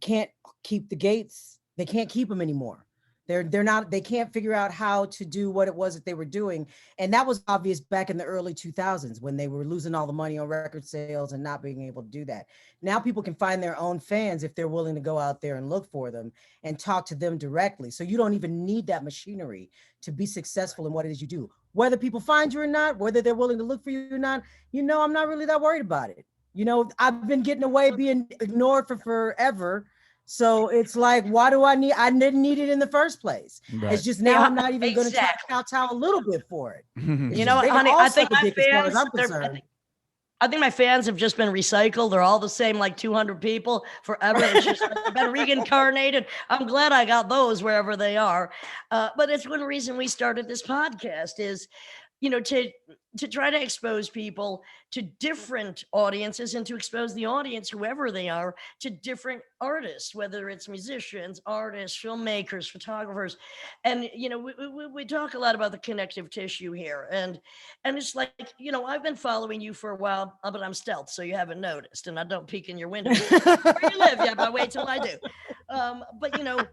can't keep the gates. They can't keep them anymore. They can't figure out how to do what it was that they were doing. And that was obvious back in the early 2000s when they were losing all the money on record sales and not being able to do that. Now people can find their own fans if they're willing to go out there and look for them and talk to them directly. So you don't even need that machinery to be successful in what it is you do. Whether people find you or not, whether they're willing to look for you or not, I'm not really that worried about it. I've been getting away being ignored for forever. So it's like, why do I didn't need it in the first place. Right. It's just now I'm not even going to kowtow a little bit for it. Honey, I think my fans, I think my fans have just been recycled. They're all the same, like 200 people forever. It's just been reincarnated. I'm glad I got those wherever they are. But it's one reason we started this podcast is, to try to expose people to different audiences and to expose the audience, whoever they are, to different artists, whether it's musicians, artists, filmmakers, photographers. And, we talk a lot about the connective tissue here. And it's like, I've been following you for a while, but I'm stealth, so you haven't noticed. And I don't peek in your window where you live yet, but wait till I do. But,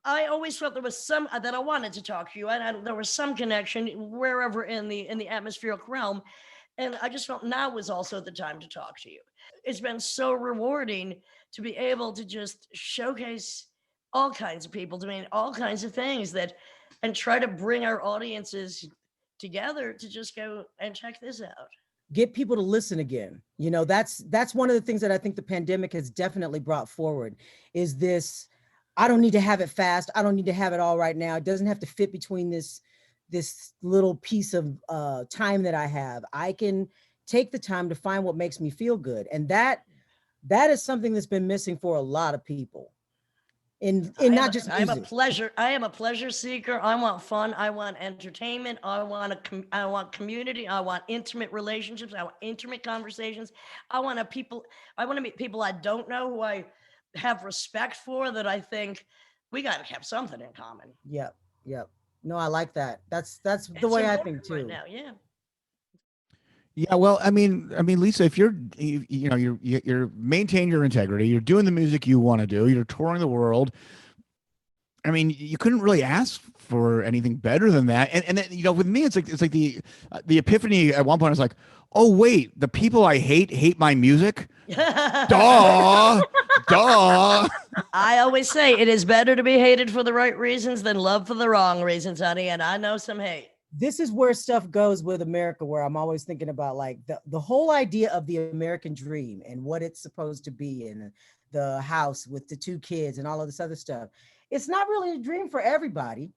I always felt there was some that I wanted to talk to you, and there was some connection wherever in the atmospheric realm, and I just felt now was also the time to talk to you. It's been so rewarding to be able to just showcase all kinds of people doing all kinds of things and try to bring our audiences together to just go and check this out. Get people to listen again. You know, that's one of the things that I think the pandemic has definitely brought forward is this, I don't need to have it fast. I don't need to have it all right now. It doesn't have to fit between this little piece of time that I have. I can take the time to find what makes me feel good. And that is something that's been missing for a lot of people. In not just music. I am a pleasure seeker. I want fun. I want entertainment. I want community. I want intimate relationships. I want intimate conversations. I want to meet people I don't know who I have respect for, that I think we got to have something in common. Yep. No, I like that. That's the way I think too. Right now, yeah. Yeah, well, I mean, Lisa, if you're maintaining your integrity, you're doing the music you want to do, you're touring the world. I mean, you couldn't really ask for anything better than that. And then, you know, with me, it's like the epiphany at one point. I was like, oh wait, the people I hate my music. Duh. I always say it is better to be hated for the right reasons than loved for the wrong reasons, honey. And I know some hate. This is where stuff goes with America, where I'm always thinking about like the whole idea of the American dream and what it's supposed to be, and the house with the 2 kids and all of this other stuff. It's not really a dream for everybody.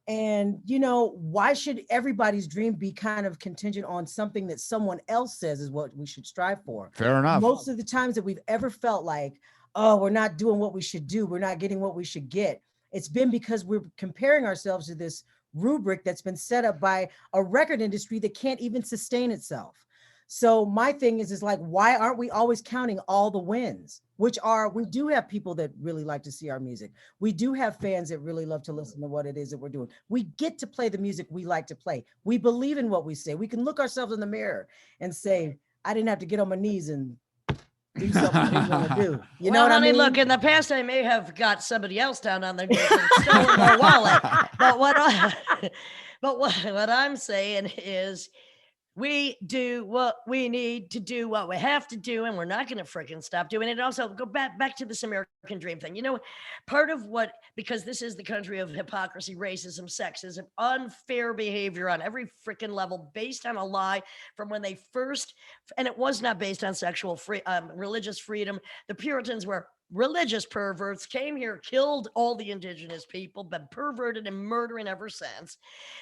And, you know, why should everybody's dream be kind of contingent on something that someone else says is what we should strive for? Fair enough. Most of the times that we've ever felt like, oh, we're not doing what we should do, we're not getting what we should get, it's been because we're comparing ourselves to this rubric that's been set up by a record industry that can't even sustain itself. So my thing is like, why aren't we always counting all the wins? We do have people that really like to see our music. We do have fans that really love to listen to what it is that we're doing. We get to play the music we like to play. We believe in what we say. We can look ourselves in the mirror and say, I didn't have to get on my knees and do something we want to do. You know what I mean? Look, in the past, I may have got somebody else down on their knees and stolen their wallet. But what I'm saying is, we do what we need to do, what we have to do, and we're not going to freaking stop doing it. Also, go back to this American dream thing. You know, part of what, because this is the country of hypocrisy, racism, sexism, unfair behavior on every freaking level, based on a lie from when they first, and it was not based on religious freedom. The Puritans were religious perverts, came here, killed all the indigenous people, been perverted and murdering ever since.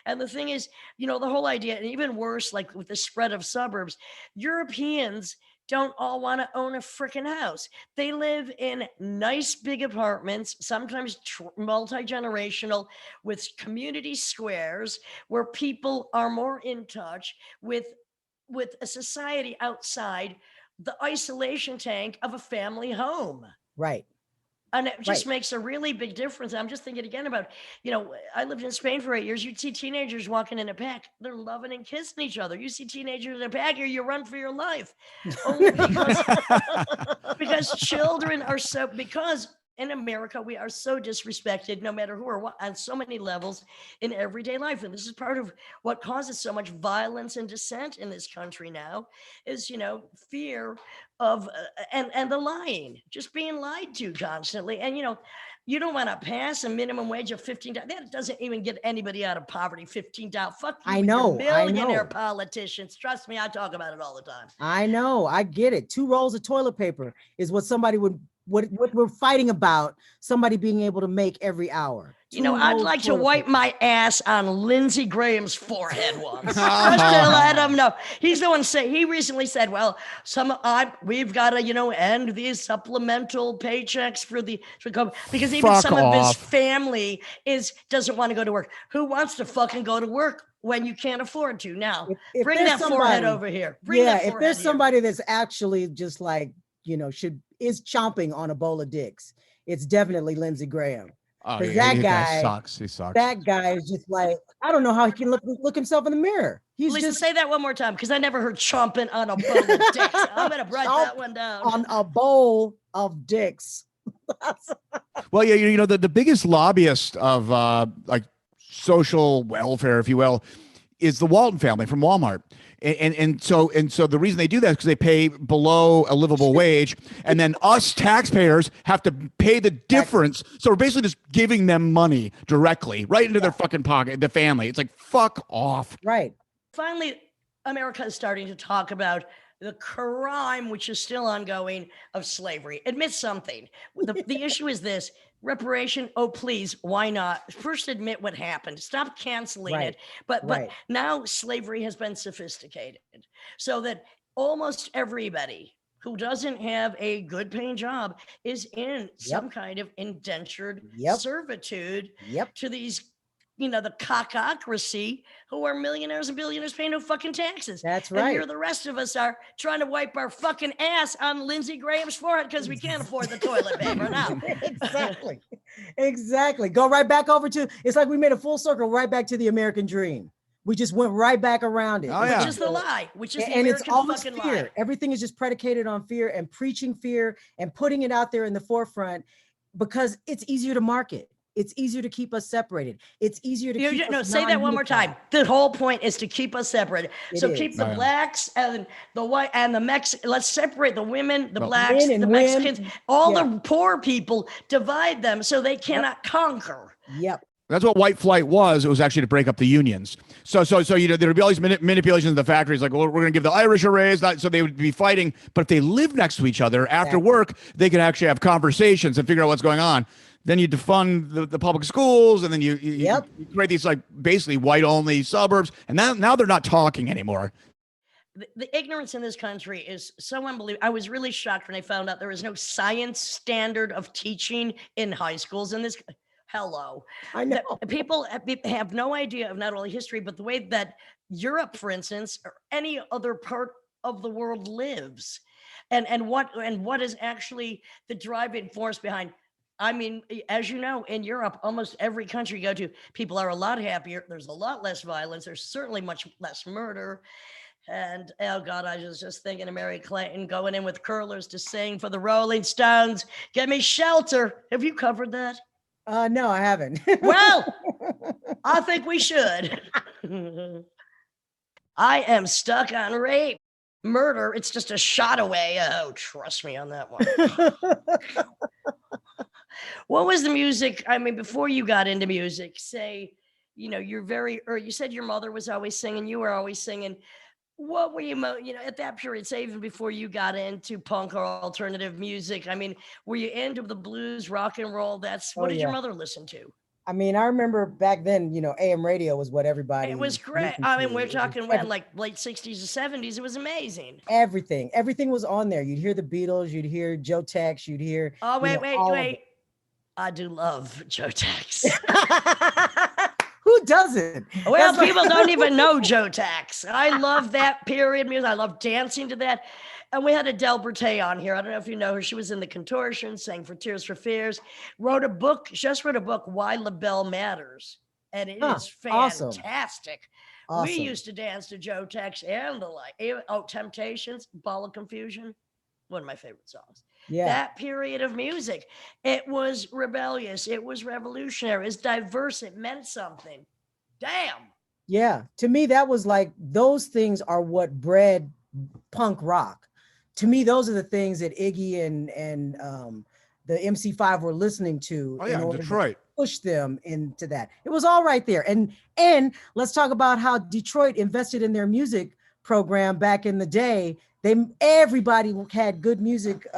And the thing is, you know, the whole idea, and even worse, like with the spread of suburbs, Europeans don't all want to own a freaking house. They live in nice big apartments, sometimes multi-generational, with community squares where people are more in touch with a society outside the isolation tank of a family home. Right. And it just makes a really big difference. I'm just thinking again about, you know, I lived in Spain for 8 years. You'd see teenagers walking in a pack. They're loving and kissing each other. You see teenagers in a pack here, you run for your life. Only because children are because in America, we are so disrespected, no matter who or what, on so many levels in everyday life. And this is part of what causes so much violence and dissent in this country now is, you know, fear of, and the lying, just being lied to constantly. And, you know, you don't want to pass a minimum wage of $15. That doesn't even get anybody out of poverty, $15. Fuck you, I know, millionaire politicians. Trust me, I talk about it all the time. I know, I get it. 2 rolls of toilet paper is what somebody what we're fighting about, somebody being able to make every hour. You know, I'd like to wipe my ass on Lindsey Graham's forehead once, just to let him know. He's the one he recently said, well, we've got to, you know, end these supplemental paychecks because even some of his family doesn't want to go to work. Who wants to fucking go to work when you can't afford to? Now, bring that forehead over here. If there's somebody that's actually just like, you know, is chomping on a bowl of dicks, it's definitely Lindsey Graham. Oh, yeah, that guy sucks. He sucks. That guy is just like, I don't know how he can look himself in the mirror. Lisa, say that one more time, because I never heard chomping on a bowl of dicks. I'm gonna write that one down. On a bowl of dicks. Well, yeah, you know, the biggest lobbyist of like social welfare, if you will, is the Walton family from Walmart. And so the reason they do that is because they pay below a livable wage, and then us taxpayers have to pay the difference. So we're basically just giving them money directly right into their fucking pocket, the family. It's like, fuck off. Right. Finally, America is starting to talk about the crime, which is still ongoing, of slavery. Admit something. The issue is this: reparation. Oh, please, why not? First, admit what happened. Stop canceling it. But now slavery has been sophisticated, so that almost everybody who doesn't have a good paying job is in some kind of indentured servitude to these, the cockocracy, who are millionaires and billionaires paying no fucking taxes. That's right. And here the rest of us are trying to wipe our fucking ass on Lindsey Graham's forehead because we can't afford the toilet paper now. Exactly. Go right back over to, it's like we made a full circle right back to the American dream. We just went right back around it. Which is the lie, which is the and American it's always fucking fear. lie. Everything is just predicated on fear and preaching fear and putting it out there in the forefront because it's easier to market. It's easier to keep us separated. It's easier to keep us say that one more time. The whole point is to keep us separated. Keep the blacks and the white and the Mexicans. Let's separate the women, the blacks, the Mexicans, all the poor people, divide them so they cannot conquer. Yep. That's what white flight was. It was actually to break up the unions. So there'd be all these manipulations in the factories, like, well, we're going to give the Irish a raise, so they would be fighting. But if they lived next to each other after work, they could actually have conversations and figure out what's going on. Then you defund the public schools, and then you create these like basically white only suburbs, and now they're not talking anymore. The ignorance in this country is so unbelievable. I was really shocked when I found out there is no science standard of teaching in high schools in this. Hello. I know. People have no idea of not only history, but the way that Europe, for instance, or any other part of the world lives, and what is actually the driving force behind. I mean, as you know, in Europe, almost every country you go to, people are a lot happier. There's a lot less violence. There's certainly much less murder. And, oh God, I was just thinking of Mary Clinton going in with curlers to sing for the Rolling Stones. Get me shelter. Have you covered that? No, I haven't. Well, I think we should. I am stuck on rape. Murder, it's just a shot away. Oh, trust me on that one. What was the music? I mean, before you got into music, say, you said your mother was always singing, you were always singing. What were you, at that period, say even before you got into punk or alternative music? I mean, were you into the blues, rock and roll? What did your mother listen to? I mean, I remember back then, AM radio was what everybody. It was great. I mean, we're talking like late 60s or 70s. It was amazing. Everything was on there. You'd hear the Beatles, you'd hear Joe Tex, you'd hear. Oh, wait. I do love Joe Tex. Who doesn't? Well, people don't even know Joe Tex. I love that period music. I love dancing to that. And we had Adele Bertay on here. I don't know if you know her. She was in The Contortions, sang for Tears for Fears, wrote a book, Why LaBelle Matters. And it is fantastic. Awesome. We used to dance to Joe Tex and the like. Oh, Temptations, Ball of Confusion. One of my favorite songs. Yeah. That period of music, it was rebellious, it was revolutionary, it's diverse, it meant something. Damn. Yeah, to me that was like, those things are what bred punk rock. To me, those are the things that Iggy and the MC5 were listening to. Oh yeah, in Detroit. Push them into that. It was all right there. And let's talk about how Detroit invested in their music program back in the day. Everybody had good music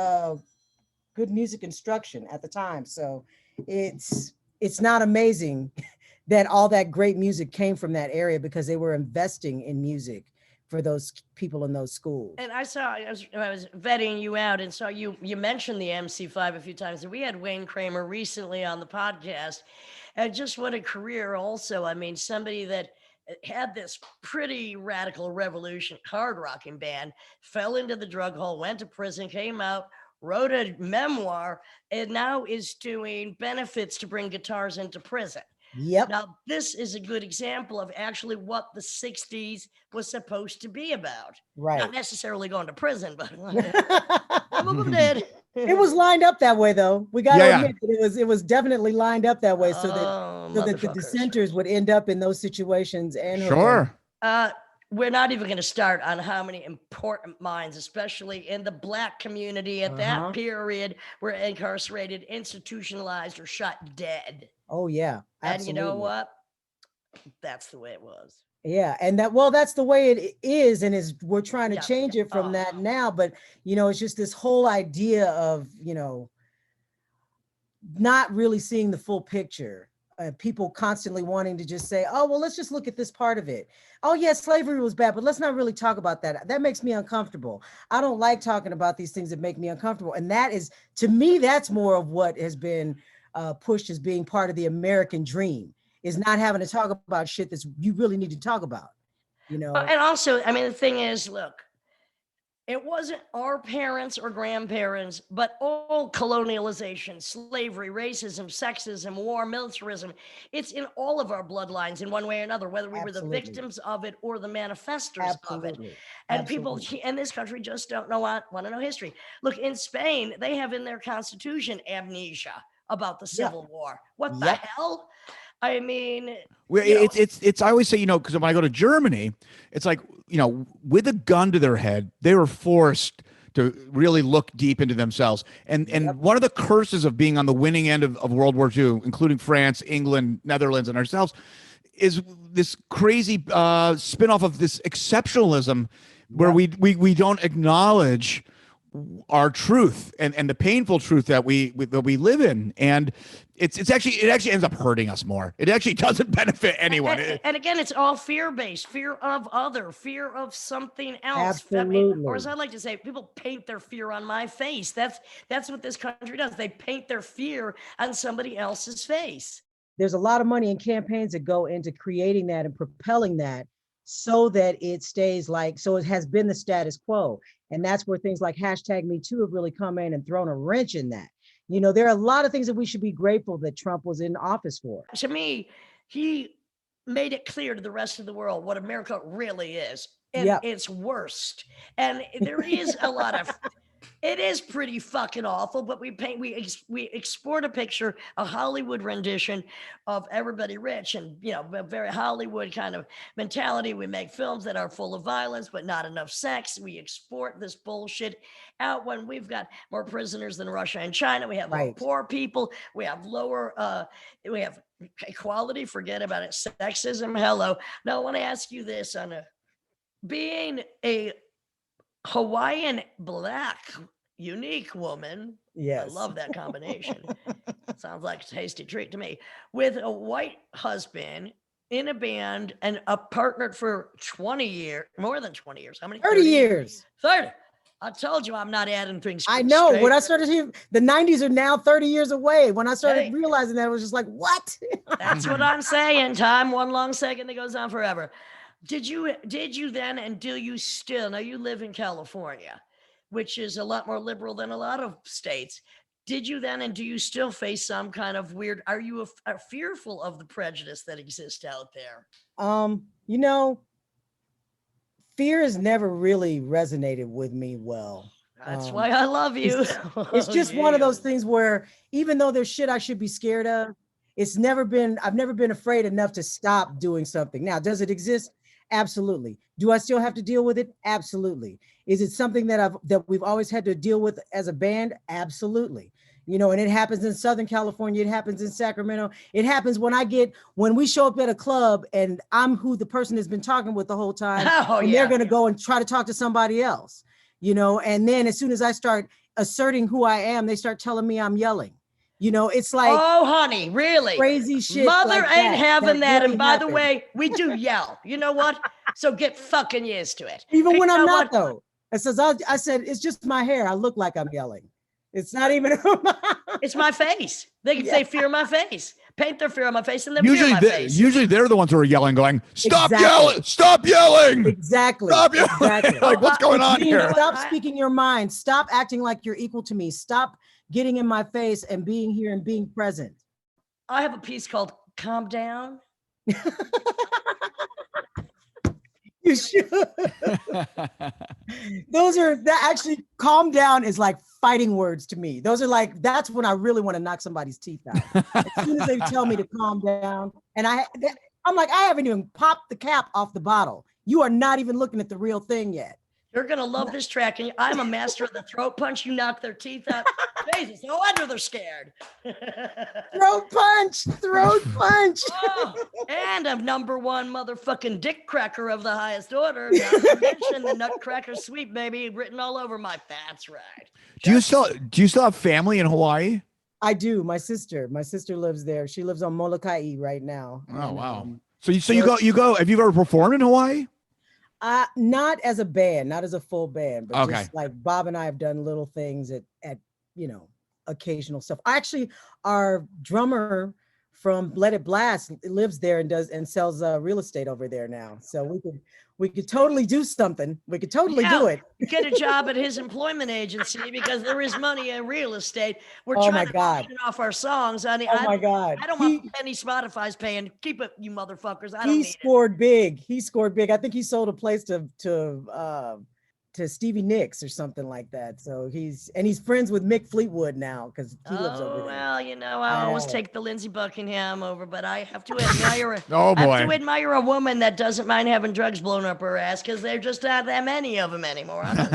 instruction at the time. So it's not amazing that all that great music came from that area, because they were investing in music for those people in those schools. And I was vetting you out, and saw you mentioned the MC5 a few times, and we had Wayne Kramer recently on the podcast, and just what a career also. I mean, somebody that had this pretty radical revolution hard rocking band, fell into the drug hole, went to prison, came out, wrote a memoir, and now is doing benefits to bring guitars into prison. Yep. Now, this is a good example of actually what the 60s was supposed to be about. Right. Not necessarily going to prison, but some of them did. It was lined up that way, though. We got to admit that it was definitely lined up that way, so that the dissenters would end up in those situations. And sure. we're not even going to start on how many important minds, especially in the Black community at that period, were incarcerated, institutionalized, or shot dead. Oh yeah, absolutely. And you know what? That's the way it was. Yeah, and that's the way it is, and we're trying to change it from that now. But it's just this whole idea of not really seeing the full picture. People constantly wanting to just say, oh, well, let's just look at this part of it. Oh, yeah, slavery was bad, but let's not really talk about that. That makes me uncomfortable. I don't like talking about these things that make me uncomfortable. And that is, to me, that's more of what has been pushed as being part of the American dream, is not having to talk about shit that you really need to talk about, And also, I mean, the thing is, look, it wasn't our parents or grandparents, but all colonialization, slavery, racism, sexism, war, militarism. It's in all of our bloodlines in one way or another, whether we were the victims of it or the manifestors of it. And people in this country just don't want to know history. Look, in Spain, they have in their constitution amnesia about the Civil War. What the hell? I mean, it's I always say, because when I go to Germany, it's like, with a gun to their head, they were forced to really look deep into themselves. And one of the curses of being on the winning end of World War II, including France, England, Netherlands, and ourselves, is this crazy spin-off of this exceptionalism where we don't acknowledge our truth and the painful truth that we live in. And it actually ends up hurting us more. It actually doesn't benefit anyone. And again, it's all fear-based, fear of other, fear of something else. Absolutely. Or as I like to say, people paint their fear on my face. That's what this country does. They paint their fear on somebody else's face. There's a lot of money and campaigns that go into creating that and propelling that so that it stays so it has been the status quo. And that's where things like #MeToo have really come in and thrown a wrench in that. There are a lot of things that we should be grateful that Trump was in office for. To me, he made it clear to the rest of the world what America really is. And its worst. And there is a lot of, it is pretty fucking awful, but we export a picture, a Hollywood rendition of everybody rich and, a very Hollywood kind of mentality. We make films that are full of violence, but not enough sex. We export this bullshit out when we've got more prisoners than Russia and China. We have more poor people. We have lower, we have equality. Forget about it. Sexism. Hello. Now, I want to ask you this being a Hawaiian Black unique woman. Yes. I love that combination. Sounds like a tasty treat to me. With a white husband in a band and a partner for 20 years, more than 20 years. How many? 30 years. 30. I told you I'm not adding things. I know. When I started hearing, the 90s are now 30 years away. When I started realizing that, it was just like, what? That's what I'm saying. Time, one long second that goes on forever. Did you then, and do you still, now you live in California, which is a lot more liberal than a lot of states. Did you then, and do you still face some kind of weird, are you fearful of the prejudice that exists out there? Fear has never really resonated with me well. That's why I love you. It's just one of those things where even though there's shit I should be scared of, I've never been afraid enough to stop doing something. Now, does it exist? Absolutely. Do I still have to deal with it? Absolutely. Is it something that we've always had to deal with as a band? Absolutely. And it happens in Southern California. It happens in Sacramento. It happens when we show up at a club and I'm who the person has been talking with the whole time. And they're going to go and try to talk to somebody else, and then as soon as I start asserting who I am, they start telling me I'm yelling. It's like, oh, honey, really? Crazy shit. Mother like ain't having that. Really and by the way, we do yell. You know what? So get fucking used to it. Even when I'm not, though. I said, it's just my hair. I look like I'm yelling. It's not even. It's my face. They fear my face. Paint their fear on my face and then fear my face. Usually they're the ones who are yelling, going, stop yelling. Stop yelling. Exactly. Stop yelling. Exactly. Like, what's going on here? Stop speaking your mind. Stop acting like you're equal to me. Stop getting in my face and being here and being present. I have a piece called Calm Down. You should. Actually, calm down is like fighting words to me. Those are that's when I really want to knock somebody's teeth out. As soon as they tell me to calm down, and I'm like, I haven't even popped the cap off the bottle. You are not even looking at the real thing yet. You're going to love this track. And I'm a master of the throat punch. You knock their teeth out. Jesus, no wonder they're scared. Throat punch, throat punch. Oh, and I'm number one motherfucking dick cracker of the highest order. Not to mention the Nutcracker Sweet, baby, written all over my. That's right. Do you still have family in Hawaii? I do. My sister lives there. She lives on Molokai right now. Oh, wow. So you go. Have you ever performed in Hawaii? Not as a band, not as a full band, but Okay. just like Bob and I have done little things at occasional stuff. Actually, our drummer from Let It Blast lives there and sells real estate over there now. So we could totally do something. We could totally do it. Get a job at his employment agency because there is money in real estate. We're Oh trying my to God. get off our songs. I Oh my God. I don't want any Spotify's paying. Keep it, you motherfuckers. I don't He need it. scored big. He scored big. I think he sold a place to Stevie Nicks or something like that. So he's friends with Mick Fleetwood now because he lives over there. Well, I always take the Lindsey Buckingham over, but I have to admire Oh, I boy. have to admire a woman that doesn't mind having drugs blown up her ass because there just aren't that many of them anymore. I'm just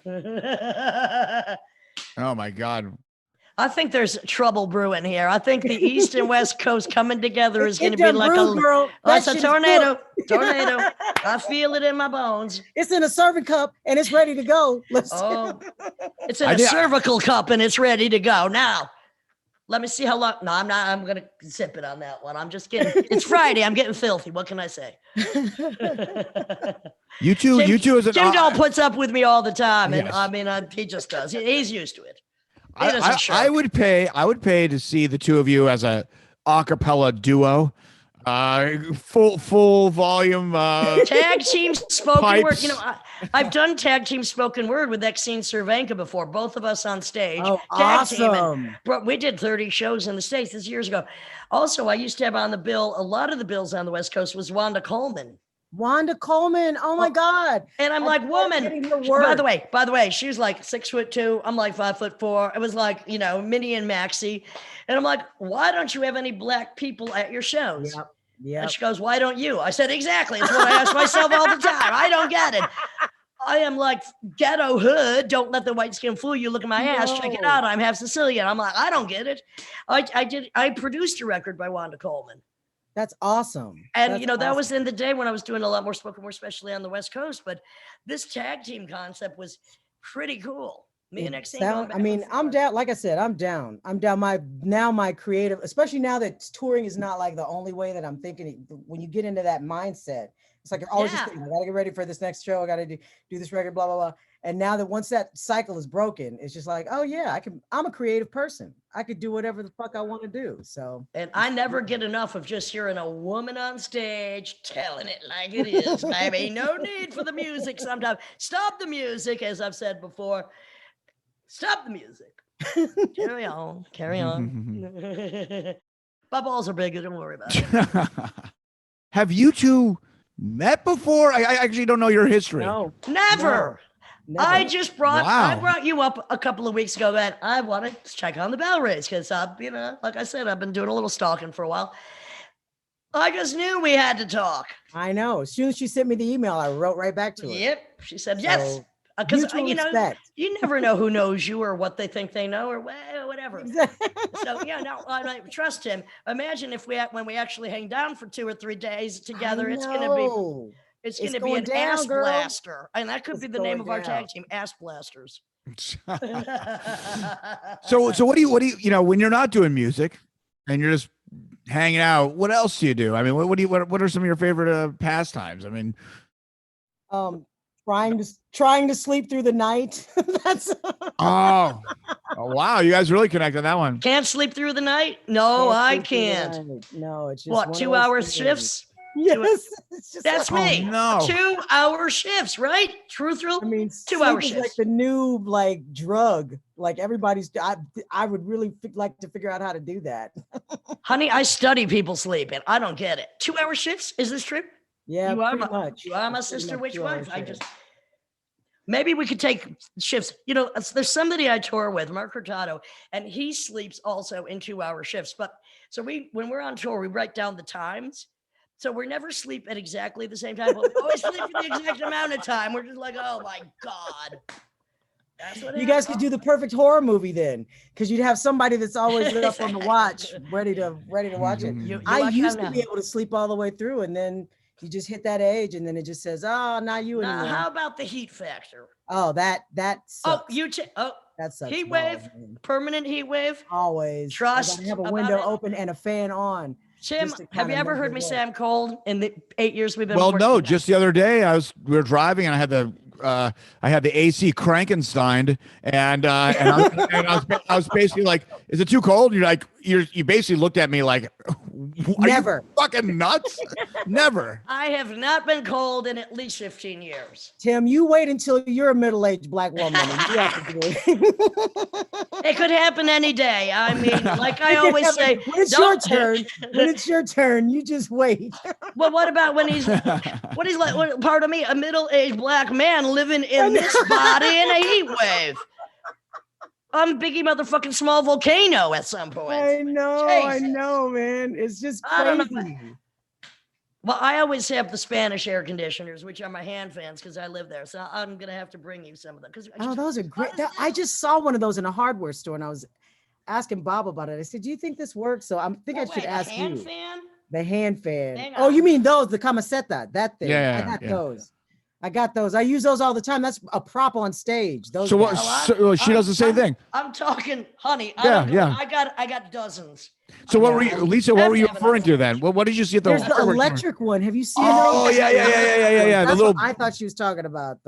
saying. Oh, my God. I think there's trouble brewing here. I think the East and West Coast coming together is going to It be done like brewed, girl. it's That a shit is tornado. cooked. Tornado. I feel it in my bones. It's in a serving cup and it's ready to go. Oh, it's in I a think- cervical cup and it's ready to go. Now, let me see how long. No, I'm not. I'm going to sip it on that one. I'm just getting, it's Friday. I'm getting filthy. What can I say? You two as an Jim Dahl puts up with me all the time. And Yes. I mean, he just does. He's used to it. He doesn't I shirk. would pay to see the two of you as a cappella duo, full volume. Tag team spoken word. Pipes. I've done tag team spoken word with Exene Cervenka before, both of us on stage. Oh, Tag team, and awesome. we did 30 shows in the States. This is years ago. Also, I used to have on the bill, a lot of the bills on the West Coast was Wanda Coleman. Wanda Coleman. Oh my God. And I'm like, woman, getting her by the way, she was like 6'2". I'm like 5'4". It was like, Minnie and Maxie. And I'm like, why don't you have any black people at your shows? Yep. Yep. And she goes, why don't you? I said, exactly. It's what I ask myself all the time. I don't get it. I am like ghetto hood. Don't let the white skin fool you. Look at my ass. Check it No. out. I'm half Sicilian. I'm like, I don't get it. I produced a record by Wanda Coleman. That's awesome. And, That's that awesome. was in the day when I was doing a lot more spoken word, especially on the West Coast. But this tag team concept was pretty cool. Me and Exene going back I mean, and I'm forth. down. Like I said, I'm down. My creative, especially now that touring is not like the only way that I'm thinking. When you get into that mindset, it's like you're always just Yeah. thinking, I gotta get ready for this next show. I gotta do this record, blah, blah, blah. And now that once that cycle is broken, it's just like, oh yeah, I'm a creative person. I could do whatever the fuck I want to do. So And I never get enough of just hearing a woman on stage telling it like it is, baby. No need for the music sometimes. Stop the music, as I've said before. Stop the music. Carry on. Carry on. My balls are bigger. Don't worry about it. Have you two met before? I actually don't know your history. Never. never. I just brought Wow. I brought you up a couple of weeks ago that I wanted to check on the Bellrays because like I said, I've been doing a little stalking for a while. I just knew we had to talk. I know. As soon as she sent me the email, I wrote right back to her. Yep. She said yes. So, Because mutual respect. you never know who knows you or what they think they know or whatever. Exactly. So I trust him. Imagine if when we actually hang down for 2 or 3 days together, it's gonna be It's an going down, ass girl. blaster, and that could It's be the name of going our tag down. team, Ass Blasters. So what do you when you're not doing music and you're just hanging out, what else do you do? I mean, what are some of your favorite pastimes? I mean, trying to sleep through the night. That's oh wow, you guys really connect on that one. Can't sleep through the night? No, I sleep through the can't. night. No, it's just What, one of 2 those hour things. shifts? Yes, it's just That's like- me. no. 2 hour shifts, right? True thrill. I mean, 2 hour sleep is like shifts. the new drug. Like everybody's. I would really like to figure out how to do that. Honey, I study people sleeping. I don't get it. 2 hour shifts? Is this true? Yeah, You are pretty my- much. You are my It's pretty sister much witch 2 hour wife. shifts. Maybe we could take shifts. There's somebody I tour with, Mark Hurtado, and he sleeps also in 2 hour shifts. But so when we're on tour, we write down the times. So we're never sleep at exactly the same time, but we always sleep for the exact amount of time. We're just like, oh my God. That's what You guys could do the perfect horror movie then, because you'd have somebody that's always up on the watch, ready to watch it. I used to be able to sleep all the way through, and then you just hit that age, and then it just says, "Oh, not you anymore." How about the heat factor? Oh, that sucks. That sucks. Heat wave, permanent heat wave. Always. Trust. I gotta have a window open and a fan on. Tim, have you ever heard me say I'm cold in the 8 years we've been? Well, no, just the other day we were driving and I had the AC Frankenstein, and I was basically like, "Is it too cold?" And you're like, you basically looked at me like, never. You fucking nuts. Never. I have not been cold in at least 15 years. Tim, you wait until you're a middle-aged black woman. And you have to do it. It could happen any day. I mean, like I always say, when it's your turn, you just wait. Well, what about when he's like, pardon me, a middle-aged black man living in this body in a heat wave? I'm Biggie motherfucking Small Volcano at some point. I know, man. It's just crazy. I don't know. Well, I always have the Spanish air conditioners, which are my hand fans because I live there. So I'm going to have to bring you some of them. Those are great. I just saw one of those in a hardware store, and I was asking Bob about it. I said, "Do you think this works?" So I think I should ask you. Fan? The hand fan. Oh, you mean those, the camiseta, that thing. Yeah, I got those. I got those. I use those all the time. That's a prop on stage. Those so what? So she does the same thing. I'm talking, honey. I got dozens. So what were you, Lisa? What were you referring to then? What did you see at the? There's the electric one. Have you seen? Oh yeah. The little. I thought she was talking about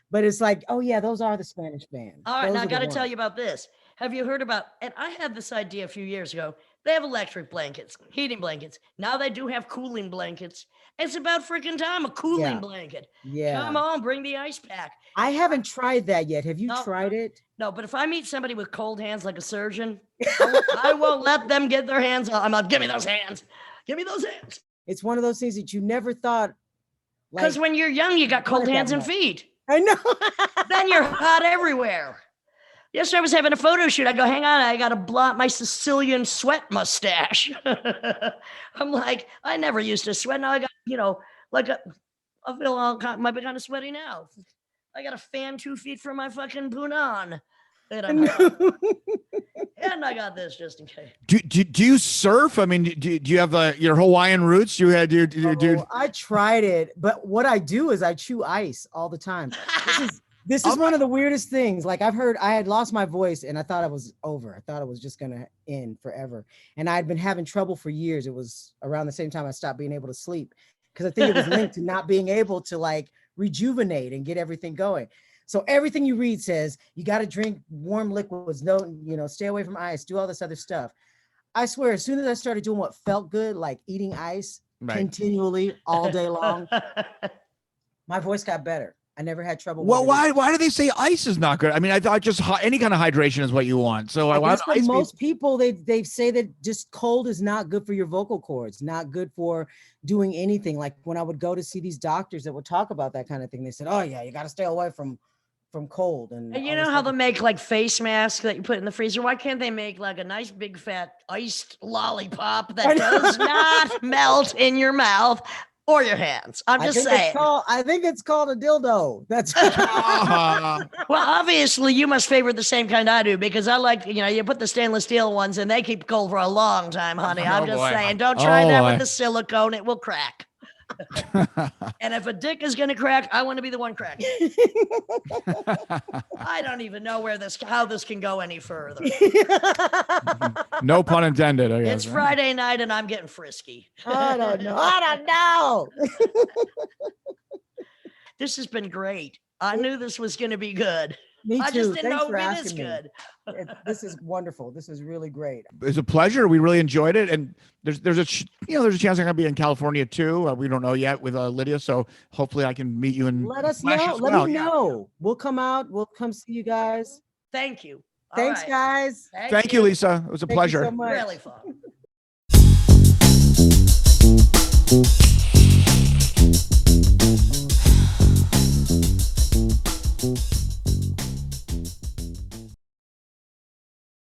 but it's like, oh yeah, those are the Spanish fans. All right, now I got to tell you about this. Have you heard about? And I had this idea a few years ago. They have electric blankets, heating blankets. Now they do have cooling blankets. It's about freaking time, a cooling blanket. Yeah. Come on, bring the ice pack. I haven't tried that yet. Have you tried it? No, but if I meet somebody with cold hands like a surgeon, I won't let them get their hands on. I'm like, give me those hands. Give me those hands. It's one of those things that you never thought. Because when you're young, you got cold hands and feet. I know. Then you're hot everywhere. Yesterday I was having a photo shoot. I go, hang on, I got to blot my Sicilian sweat mustache. I'm like, I never used to sweat. Now I got, I feel might be kind of sweaty now. I got a fan 2 feet from my fucking punan. And I got this just in case. Do you surf? I mean, do you have your Hawaiian roots? I tried it, but what I do is I chew ice all the time. This is one of the weirdest things. Like I had lost my voice and I thought I was over. I thought it was just going to end forever. And I'd been having trouble for years. It was around the same time I stopped being able to sleep because I think it was linked to not being able to like rejuvenate and get everything going. So everything you read says you got to drink warm liquids, stay away from ice, do all this other stuff. I swear, as soon as I started doing what felt good, like eating ice continually all day long, my voice got better. I never had trouble. Well, why do they say ice is not good? I mean, I thought just any kind of hydration is what you want. So I want ice. Most people they say that just cold is not good for your vocal cords, not good for doing anything. Like when I would go to see these doctors that would talk about that kind of thing, they said, "Oh yeah, you got to stay away from cold." And you know how they make like face masks that you put in the freezer? Why can't they make like a nice big fat iced lollipop that does not melt in your mouth? Or your hands. I'm just saying. I think it's called a dildo. That's well, obviously you must favor the same kind I do because I like, you put the stainless steel ones and they keep cold for a long time, honey. I'm just saying, don't try that with the silicone. It will crack. And if a dick is going to crack, I want to be the one cracking. I don't even know how this can go any further. No pun intended. I guess, it's Friday night and I'm getting frisky. I don't know. This has been great. I knew this was going to be good. Me too. I just didn't Thanks know for it would be asking this good. This is wonderful. This is really great. It's a pleasure. We really enjoyed it, and there's a chance I'm gonna be in California too. We don't know yet with Lydia, so hopefully I can meet you and let us know. Let me know. We'll come out. We'll come see you guys. Thank you. Thanks, guys. Thank you, Lisa. It was a pleasure. You so much. Really fun.